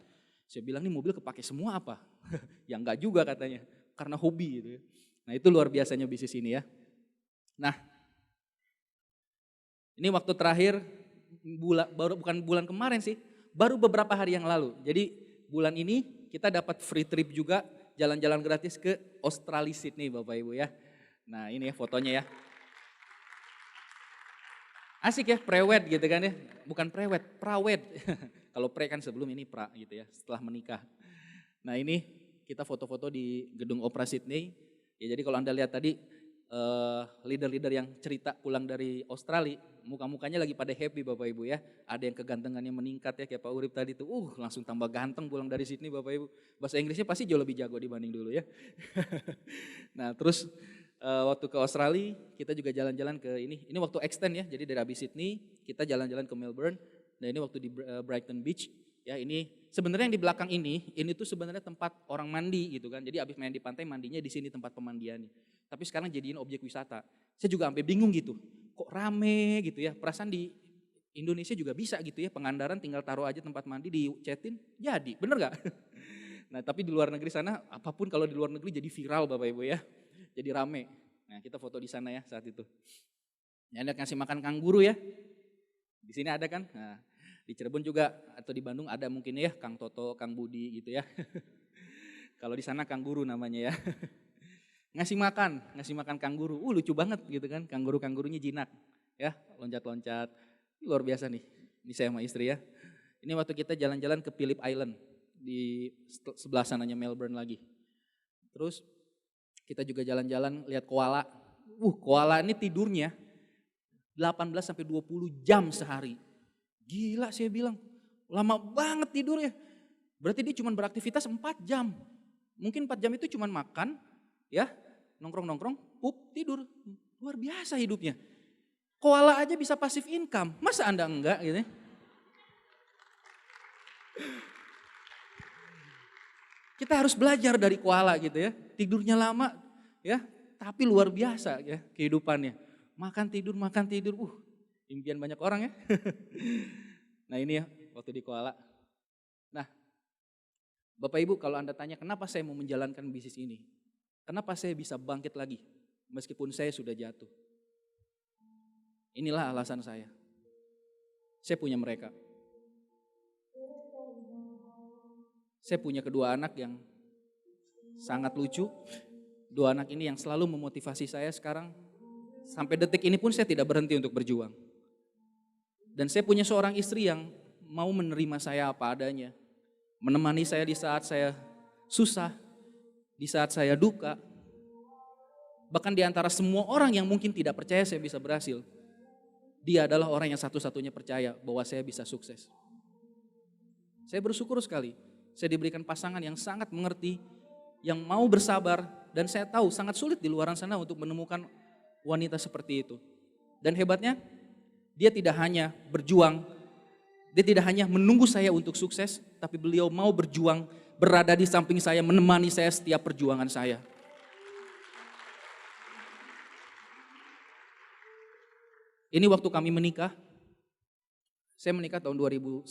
Saya bilang nih mobil kepake semua apa? Ya enggak juga katanya, karena hobi gitu ya. Nah itu luar biasanya bisnis ini ya. Nah ini waktu terakhir, bukan bulan kemarin sih, baru beberapa hari yang lalu. Jadi bulan ini kita dapat free trip juga, jalan-jalan gratis ke Australia Sydney Bapak Ibu ya. Nah ini ya fotonya ya. Asik ya, prewed gitu kan ya. Bukan prewed, prawed. Kalau pre kan sebelum, ini pra gitu ya, setelah menikah. Nah ini kita foto-foto di gedung Opera Sydney. Ya jadi kalau Anda lihat tadi leader-leader yang cerita pulang dari Australia, muka-mukanya lagi pada happy Bapak Ibu ya. Ada yang kegantengannya meningkat ya, kayak Pak Urip tadi tuh, langsung tambah ganteng pulang dari Sydney Bapak Ibu. Bahasa Inggrisnya pasti jauh lebih jago dibanding dulu ya. Nah terus waktu ke Australia kita juga jalan-jalan ke ini waktu extend ya, jadi dari habis Sydney kita jalan-jalan ke Melbourne. Nah ini waktu di Brighton Beach ya, ini sebenarnya yang di belakang ini tuh sebenarnya tempat orang mandi gitu kan. Jadi habis main di pantai mandinya di sini tempat pemandiannya. Tapi sekarang jadiin objek wisata. Saya juga sampai bingung gitu, kok rame gitu ya. Perasaan di Indonesia juga bisa gitu ya, Pengandaran tinggal taruh aja tempat mandi dicetin jadi, bener gak? Nah tapi di luar negeri sana apapun kalau di luar negeri jadi viral Bapak Ibu ya. Jadi rame. Nah kita foto di sana ya saat itu. Ya, Anda kasih makan kanguru ya. Di sini ada kan. Nah, di Cirebon juga atau di Bandung ada mungkin ya, Kang Toto, Kang Budi gitu ya. Kalau di sana kanguru namanya ya. Ngasih makan kanguru. Lucu banget gitu kan. Kanggurunya jinak. Ya, loncat-loncat. Luar biasa nih. Ini saya sama istri ya. Ini waktu kita jalan-jalan ke Phillip Island di sebelah sananya Melbourne lagi. Terus kita juga jalan-jalan lihat koala. Koala ini tidurnya 18 sampai 20 jam sehari. Gila saya bilang, lama banget tidurnya. Berarti dia cuma beraktivitas 4 jam. Mungkin 4 jam itu cuma makan, ya, nongkrong-nongkrong, tidur. Luar biasa hidupnya. Koala aja bisa passive income, masa Anda enggak gitu ya? Kita harus belajar dari koala gitu ya. Tidurnya lama ya, tapi luar biasa ya kehidupannya. Makan tidur. Impian banyak orang ya. Nah ini ya waktu di koala. Nah Bapak Ibu kalau Anda tanya kenapa saya mau menjalankan bisnis ini. Kenapa saya bisa bangkit lagi meskipun saya sudah jatuh. Inilah alasan saya. Saya punya mereka. Saya punya kedua anak yang sangat lucu. 2 anak ini yang selalu memotivasi saya sekarang. Sampai detik ini pun saya tidak berhenti untuk berjuang. Dan saya punya seorang istri yang mau menerima saya apa adanya. Menemani saya di saat saya susah, di saat saya duka. Bahkan di antara semua orang yang mungkin tidak percaya saya bisa berhasil. Dia adalah orang yang satu-satunya percaya bahwa saya bisa sukses. Saya bersyukur sekali. Saya diberikan pasangan yang sangat mengerti, yang mau bersabar, dan saya tahu sangat sulit di luar sana untuk menemukan wanita seperti itu. Dan hebatnya, dia tidak hanya berjuang, dia tidak hanya menunggu saya untuk sukses, tapi beliau mau berjuang, berada di samping saya, menemani saya setiap perjuangan saya. Ini waktu kami menikah, saya menikah tahun 2011.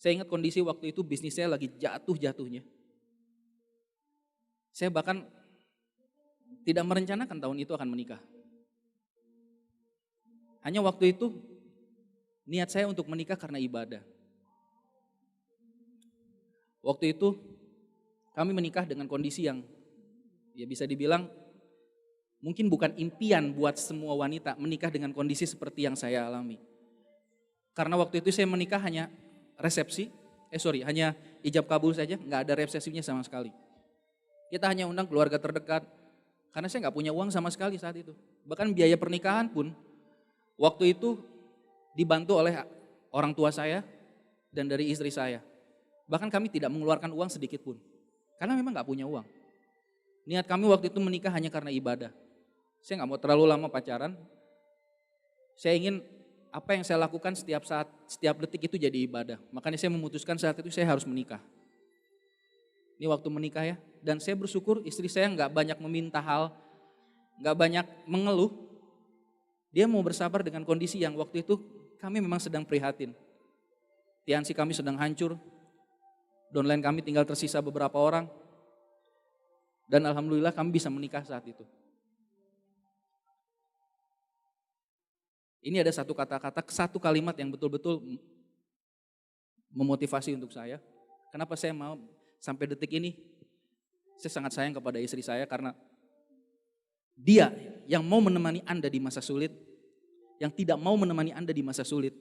Saya ingat kondisi waktu itu bisnis saya lagi jatuh-jatuhnya. Saya bahkan tidak merencanakan tahun itu akan menikah. Hanya waktu itu niat saya untuk menikah karena ibadah. Waktu itu kami menikah dengan kondisi yang ya bisa dibilang mungkin bukan impian buat semua wanita menikah dengan kondisi seperti yang saya alami. Karena waktu itu saya menikah hanya hanya ijab kabul saja, nggak ada resepsinya sama sekali. Kita hanya undang keluarga terdekat, karena saya nggak punya uang sama sekali saat itu. Bahkan biaya pernikahan pun waktu itu dibantu oleh orang tua saya dan dari istri saya. Bahkan kami tidak mengeluarkan uang sedikit pun, karena memang nggak punya uang. Niat kami waktu itu menikah hanya karena ibadah. Saya nggak mau terlalu lama pacaran. Saya ingin apa yang saya lakukan setiap saat, setiap detik itu jadi ibadah. Makanya saya memutuskan saat itu saya harus menikah. Ini waktu menikah ya. Dan saya bersyukur istri saya nggak banyak meminta hal, nggak banyak mengeluh. Dia mau bersabar dengan kondisi yang waktu itu kami memang sedang prihatin. Tiansi kami sedang hancur, downline kami tinggal tersisa beberapa orang. Dan alhamdulillah kami bisa menikah saat itu. Ini ada satu kata-kata, satu kalimat yang betul-betul memotivasi untuk saya. Kenapa saya mau sampai detik ini, saya sangat sayang kepada istri saya karena dia yang mau menemani Anda di masa sulit, yang tidak mau menemani Anda di masa sulit,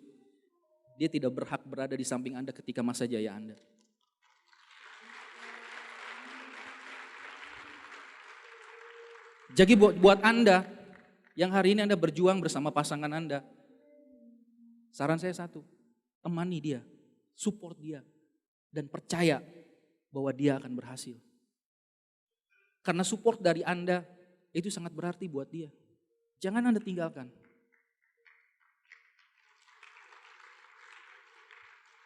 dia tidak berhak berada di samping Anda ketika masa jaya Anda. Jadi buat Anda yang hari ini Anda berjuang bersama pasangan Anda, saran saya satu, temani dia, support dia, dan percaya bahwa dia akan berhasil. Karena support dari Anda itu sangat berarti buat dia. Jangan Anda tinggalkan.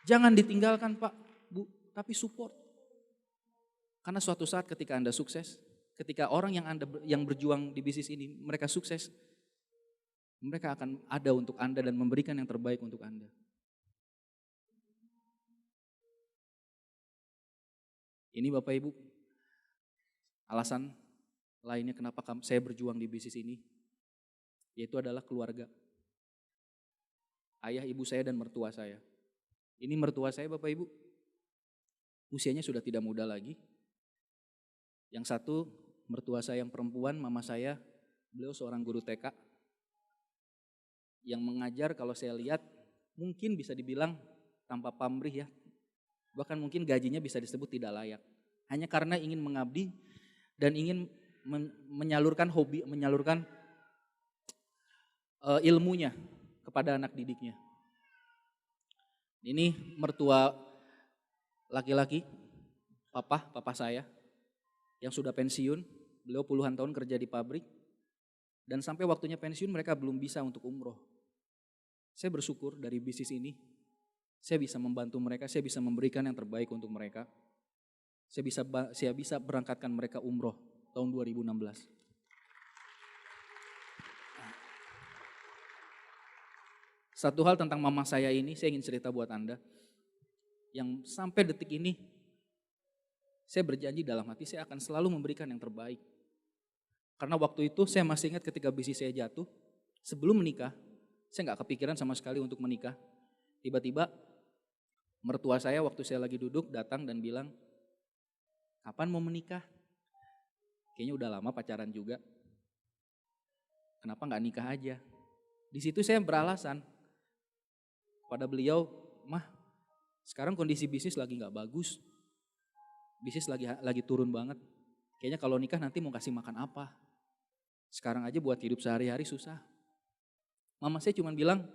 Jangan ditinggalkan Pak, Bu, tapi support. Karena suatu saat ketika Anda sukses, ketika orang yang berjuang di bisnis ini, mereka sukses, mereka akan ada untuk Anda dan memberikan yang terbaik untuk Anda. Ini Bapak Ibu, alasan lainnya kenapa saya berjuang di bisnis ini, yaitu adalah keluarga. Ayah, ibu saya dan mertua saya. Ini mertua saya Bapak Ibu, usianya sudah tidak muda lagi. Yang satu, mertua saya yang perempuan, mama saya, beliau seorang guru TK. Yang mengajar kalau saya lihat, mungkin bisa dibilang tanpa pamrih ya. Bahkan mungkin gajinya bisa disebut tidak layak. Hanya karena ingin mengabdi dan ingin menyalurkan hobi, menyalurkan ilmunya kepada anak didiknya. Ini mertua laki-laki, papa saya yang sudah pensiun, beliau puluhan tahun kerja di pabrik dan sampai waktunya pensiun mereka belum bisa untuk umroh. Saya bersyukur dari bisnis ini, saya bisa membantu mereka, saya bisa memberikan yang terbaik untuk mereka. Saya bisa berangkatkan mereka umroh tahun 2016. Satu hal tentang mama saya ini, saya ingin cerita buat Anda. Yang sampai detik ini, saya berjanji dalam hati saya akan selalu memberikan yang terbaik. Karena waktu itu saya masih ingat ketika bisnis saya jatuh, sebelum menikah, saya nggak kepikiran sama sekali untuk menikah. Tiba-tiba mertua saya waktu saya lagi duduk datang dan bilang, kapan mau menikah? Kayaknya udah lama pacaran juga. Kenapa nggak nikah aja? Di situ saya beralasan pada beliau, mah sekarang kondisi bisnis lagi nggak bagus, bisnis lagi turun banget. Kayaknya kalau nikah nanti mau kasih makan apa? Sekarang aja buat hidup sehari-hari susah. Mama saya cuma bilang,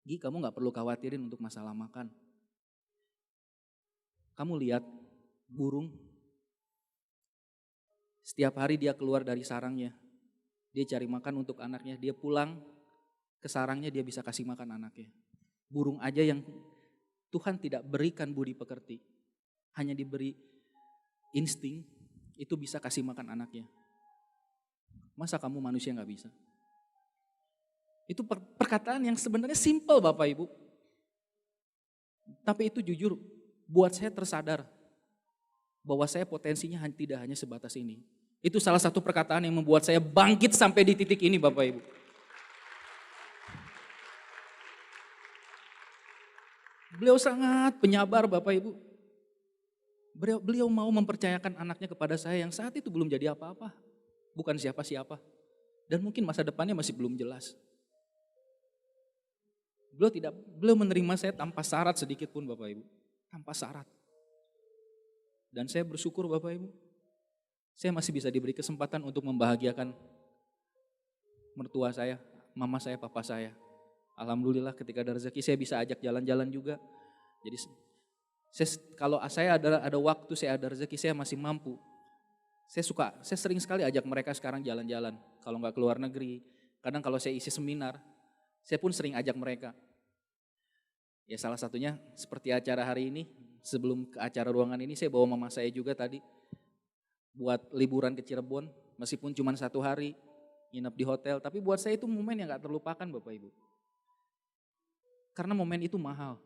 Gi, kamu nggak perlu khawatirin untuk masalah makan. Kamu lihat burung, setiap hari dia keluar dari sarangnya, dia cari makan untuk anaknya, dia pulang ke sarangnya dia bisa kasih makan anaknya. Burung aja yang Tuhan tidak berikan budi pekerti, hanya diberi insting, itu bisa kasih makan anaknya. Masa kamu manusia gak bisa? Itu perkataan yang sebenarnya simpel Bapak Ibu. Tapi itu jujur buat saya tersadar bahwa saya potensinya tidak hanya sebatas ini. Itu salah satu perkataan yang membuat saya bangkit sampai di titik ini Bapak Ibu. Beliau sangat penyabar Bapak Ibu. Beliau mau mempercayakan anaknya kepada saya yang saat itu belum jadi apa-apa. Bukan siapa-siapa. Dan mungkin masa depannya masih belum jelas. Beliau menerima saya tanpa syarat sedikit pun Bapak Ibu. Tanpa syarat. Dan saya bersyukur Bapak Ibu. Saya masih bisa diberi kesempatan untuk membahagiakan mertua saya, mama saya, papa saya. Alhamdulillah ketika ada rezeki saya bisa ajak jalan-jalan juga. Jadi kalau saya ada waktu, saya ada rezeki, saya masih mampu. Saya sering sekali ajak mereka sekarang jalan-jalan. Kalau nggak keluar negeri, kadang kalau saya isi seminar, Saya pun sering ajak mereka. Ya salah satunya seperti acara hari ini, sebelum ke acara ruangan ini saya bawa mama saya juga tadi buat liburan ke Cirebon, meskipun cuma 1 hari nginep di hotel, tapi buat saya itu momen yang gak terlupakan Bapak Ibu. Karena momen itu mahal,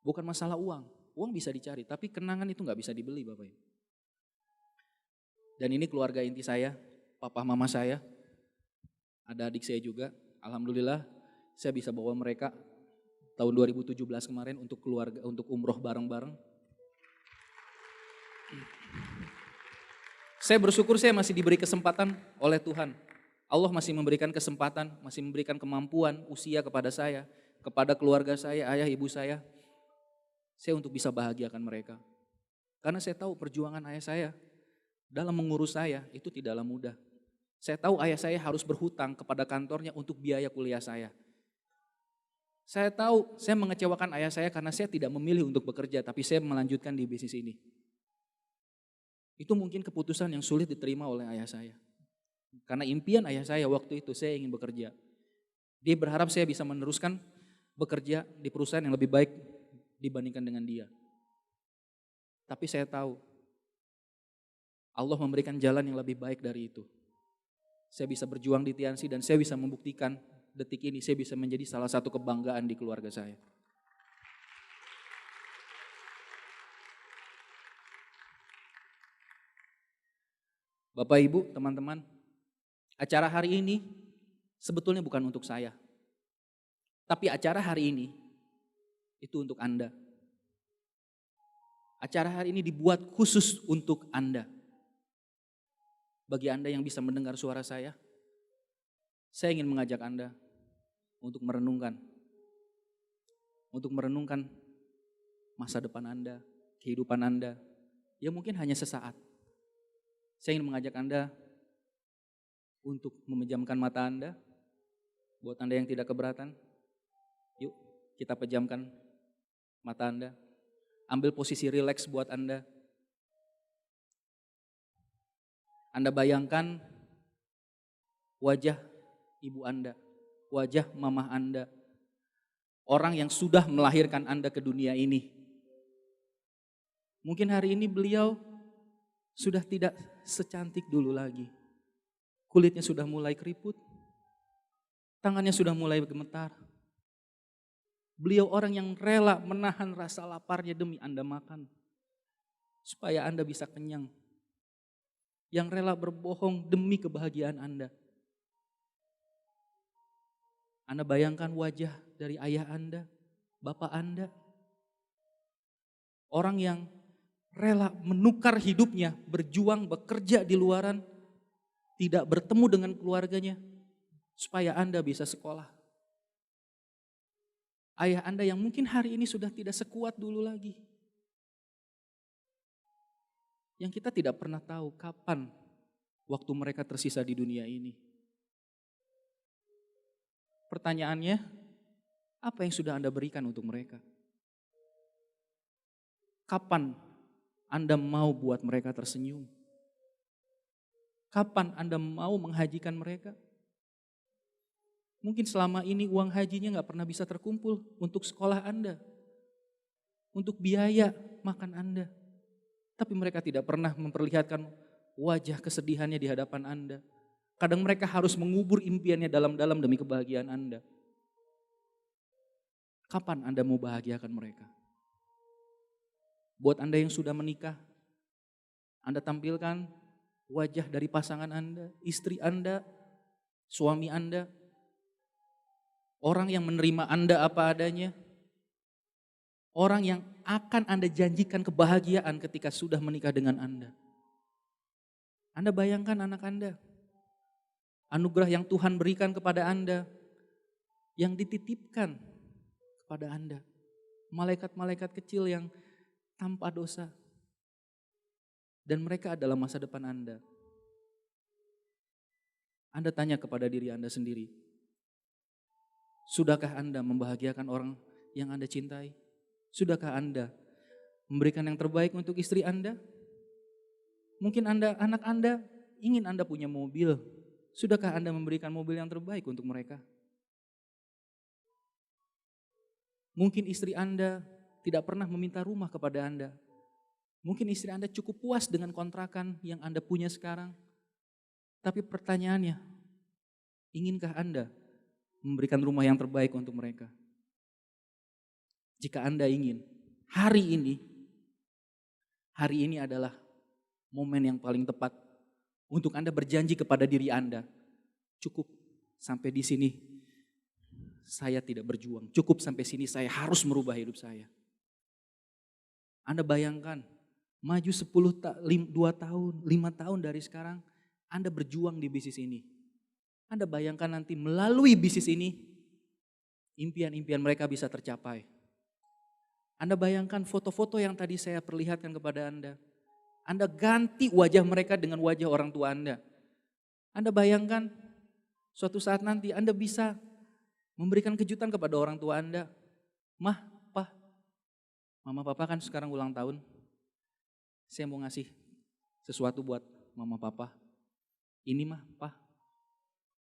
bukan masalah uang. Uang bisa dicari, tapi kenangan itu gak bisa dibeli Bapak Ibu. Dan ini keluarga inti saya, papa mama saya, ada adik saya juga. Alhamdulillah saya bisa bawa mereka tahun 2017 kemarin untuk keluarga, untuk umroh bareng-bareng. Saya bersyukur saya masih diberi kesempatan oleh Tuhan. Allah masih memberikan kesempatan, masih memberikan kemampuan, usia kepada saya, kepada keluarga saya, ayah ibu saya untuk bisa bahagiakan mereka. Karena saya tahu perjuangan ayah saya dalam mengurus saya itu tidaklah mudah. Saya tahu ayah saya harus berhutang kepada kantornya untuk biaya kuliah saya. Saya tahu saya mengecewakan ayah saya karena saya tidak memilih untuk bekerja, tapi saya melanjutkan di bisnis ini. Itu mungkin keputusan yang sulit diterima oleh ayah saya. Karena impian ayah saya waktu itu saya ingin bekerja. Dia berharap saya bisa meneruskan bekerja di perusahaan yang lebih baik dibandingkan dengan dia. Tapi saya tahu Allah memberikan jalan yang lebih baik dari itu. Saya bisa berjuang di Tiansi dan saya bisa membuktikan detik ini saya bisa menjadi salah satu kebanggaan di keluarga saya. Bapak Ibu, teman-teman, acara hari ini sebetulnya bukan untuk saya. Tapi acara hari ini itu untuk Anda. Acara hari ini dibuat khusus untuk Anda. Bagi Anda yang bisa mendengar suara saya ingin mengajak Anda untuk merenungkan masa depan Anda, kehidupan Anda, ya mungkin hanya sesaat. Saya ingin mengajak Anda untuk memejamkan mata Anda, buat Anda yang tidak keberatan, yuk kita pejamkan mata Anda, ambil posisi rileks buat Anda. Anda bayangkan wajah ibu Anda, wajah mama Anda, orang yang sudah melahirkan Anda ke dunia ini. Mungkin hari ini beliau sudah tidak secantik dulu lagi. Kulitnya sudah mulai keriput, tangannya sudah mulai gemetar. Beliau orang yang rela menahan rasa laparnya demi Anda makan, supaya Anda bisa kenyang. Yang rela berbohong demi kebahagiaan Anda. Anda bayangkan wajah dari ayah Anda, bapak Anda. Orang yang rela menukar hidupnya, berjuang, bekerja di luaran, tidak bertemu dengan keluarganya, supaya Anda bisa sekolah. Ayah Anda yang mungkin hari ini sudah tidak sekuat dulu lagi. Yang kita tidak pernah tahu kapan waktu mereka tersisa di dunia ini. Pertanyaannya, apa yang sudah Anda berikan untuk mereka? Kapan Anda mau buat mereka tersenyum? Kapan Anda mau menghajikan mereka? Mungkin selama ini uang hajinya gak pernah bisa terkumpul untuk sekolah Anda, untuk biaya makan Anda. Tapi mereka tidak pernah memperlihatkan wajah kesedihannya di hadapan Anda. Kadang mereka harus mengubur impiannya dalam-dalam demi kebahagiaan Anda. Kapan Anda mau bahagiakan mereka? Buat Anda yang sudah menikah, Anda tampilkan wajah dari pasangan Anda, istri Anda, suami Anda. Orang yang menerima Anda apa adanya. Orang yang akan Anda janjikan kebahagiaan ketika sudah menikah dengan Anda. Anda bayangkan anak Anda. Anugerah yang Tuhan berikan kepada Anda. Yang dititipkan kepada Anda. Malaikat-malaikat kecil yang tanpa dosa. Dan mereka adalah masa depan Anda. Anda tanya kepada diri Anda sendiri. Sudahkah Anda membahagiakan orang yang Anda cintai? Sudahkah Anda memberikan yang terbaik untuk istri Anda? Mungkin anak Anda ingin Anda punya mobil. Sudahkah Anda memberikan mobil yang terbaik untuk mereka? Mungkin istri Anda tidak pernah meminta rumah kepada Anda. Mungkin istri Anda cukup puas dengan kontrakan yang Anda punya sekarang. Tapi pertanyaannya, inginkah Anda memberikan rumah yang terbaik untuk mereka? Jika Anda ingin, hari ini adalah momen yang paling tepat untuk Anda berjanji kepada diri Anda. Cukup sampai di sini saya tidak berjuang. Cukup sampai sini saya harus merubah hidup saya. Anda bayangkan, maju 2 tahun, 5 tahun dari sekarang, Anda berjuang di bisnis ini. Anda bayangkan nanti melalui bisnis ini, impian-impian mereka bisa tercapai. Anda bayangkan foto-foto yang tadi saya perlihatkan kepada Anda. Anda ganti wajah mereka dengan wajah orang tua Anda. Anda bayangkan suatu saat nanti Anda bisa memberikan kejutan kepada orang tua Anda. Mah, Pah, Mama Papa kan sekarang ulang tahun. Saya mau ngasih sesuatu buat Mama Papa. Ini mah, Pah,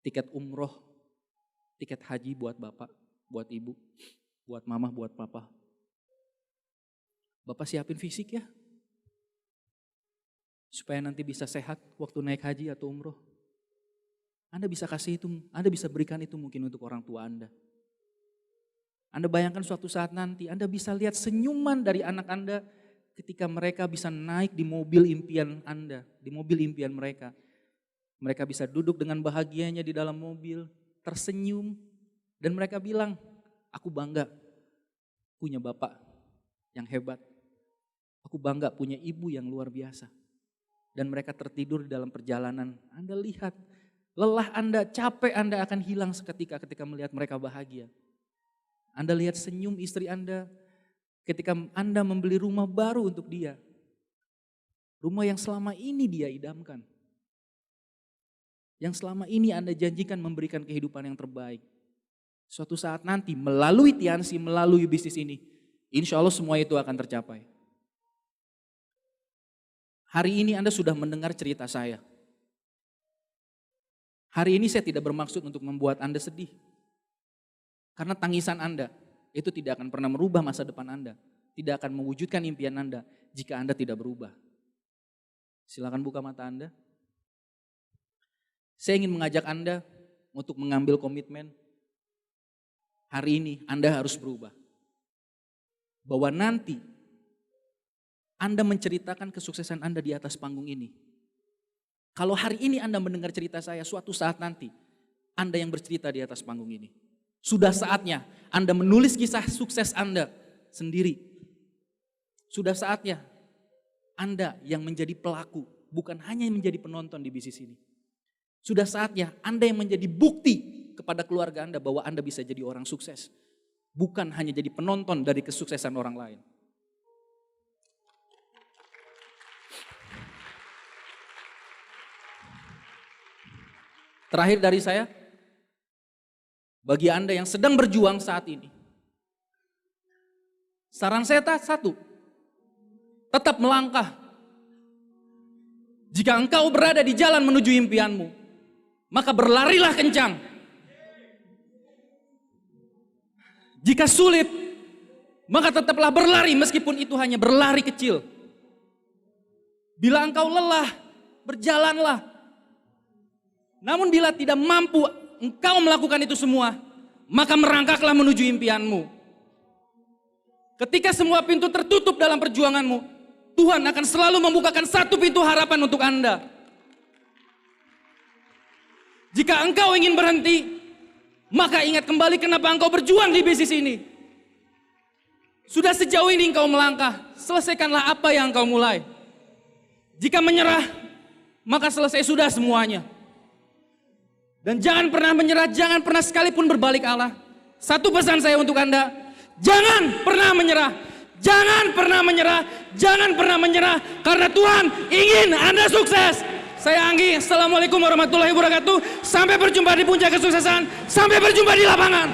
tiket umroh, tiket haji buat Bapak, buat Ibu, buat Mama, buat Papa. Bapak siapin fisik ya, supaya nanti bisa sehat waktu naik haji atau umroh. Anda bisa kasih itu, Anda bisa berikan itu mungkin untuk orang tua Anda. Anda bayangkan suatu saat nanti Anda bisa lihat senyuman dari anak Anda ketika mereka bisa naik di mobil impian Anda, di mobil impian mereka. Mereka bisa duduk dengan bahagianya di dalam mobil, tersenyum, dan mereka bilang, aku bangga punya bapak yang hebat. Aku bangga punya ibu yang luar biasa. Dan mereka tertidur di dalam perjalanan. Anda lihat, lelah Anda, capek Anda akan hilang seketika ketika melihat mereka bahagia. Anda lihat senyum istri Anda ketika Anda membeli rumah baru untuk dia. Rumah yang selama ini dia idamkan. Yang selama ini Anda janjikan memberikan kehidupan yang terbaik. Suatu saat nanti melalui Tiansi, melalui bisnis ini, insya Allah semua itu akan tercapai. Hari ini Anda sudah mendengar cerita saya. Hari ini saya tidak bermaksud untuk membuat Anda sedih. Karena tangisan Anda itu tidak akan pernah merubah masa depan Anda. Tidak akan mewujudkan impian Anda jika Anda tidak berubah. Silakan buka mata Anda. Saya ingin mengajak Anda untuk mengambil komitmen. Hari ini Anda harus berubah. Bahwa nanti Anda menceritakan kesuksesan Anda di atas panggung ini. Kalau hari ini Anda mendengar cerita saya, suatu saat nanti Anda yang bercerita di atas panggung ini. Sudah saatnya Anda menulis kisah sukses Anda sendiri. Sudah saatnya Anda yang menjadi pelaku, bukan hanya yang menjadi penonton di bisnis ini. Sudah saatnya Anda yang menjadi bukti kepada keluarga Anda bahwa Anda bisa jadi orang sukses. Bukan hanya jadi penonton dari kesuksesan orang lain. Terakhir dari saya, bagi Anda yang sedang berjuang saat ini, saran saya satu, tetap melangkah. Jika engkau berada di jalan menuju impianmu, maka berlarilah kencang. Jika sulit, maka tetaplah berlari meskipun itu hanya berlari kecil. Bila engkau lelah, berjalanlah. Namun bila tidak mampu engkau melakukan itu semua, maka merangkaklah menuju impianmu. Ketika semua pintu tertutup dalam perjuanganmu, Tuhan akan selalu membukakan satu pintu harapan untuk Anda. Jika engkau ingin berhenti, maka ingat kembali kenapa engkau berjuang di bisnis ini. Sudah sejauh ini engkau melangkah, selesaikanlah apa yang engkau mulai. Jika menyerah, maka selesai sudah semuanya. Dan jangan pernah menyerah, jangan pernah sekalipun berbalik arah. Satu pesan saya untuk Anda, jangan pernah menyerah. Jangan pernah menyerah, jangan pernah menyerah. Karena Tuhan ingin Anda sukses. Saya Anggi, Assalamualaikum warahmatullahi wabarakatuh. Sampai berjumpa di puncak kesuksesan, sampai berjumpa di lapangan.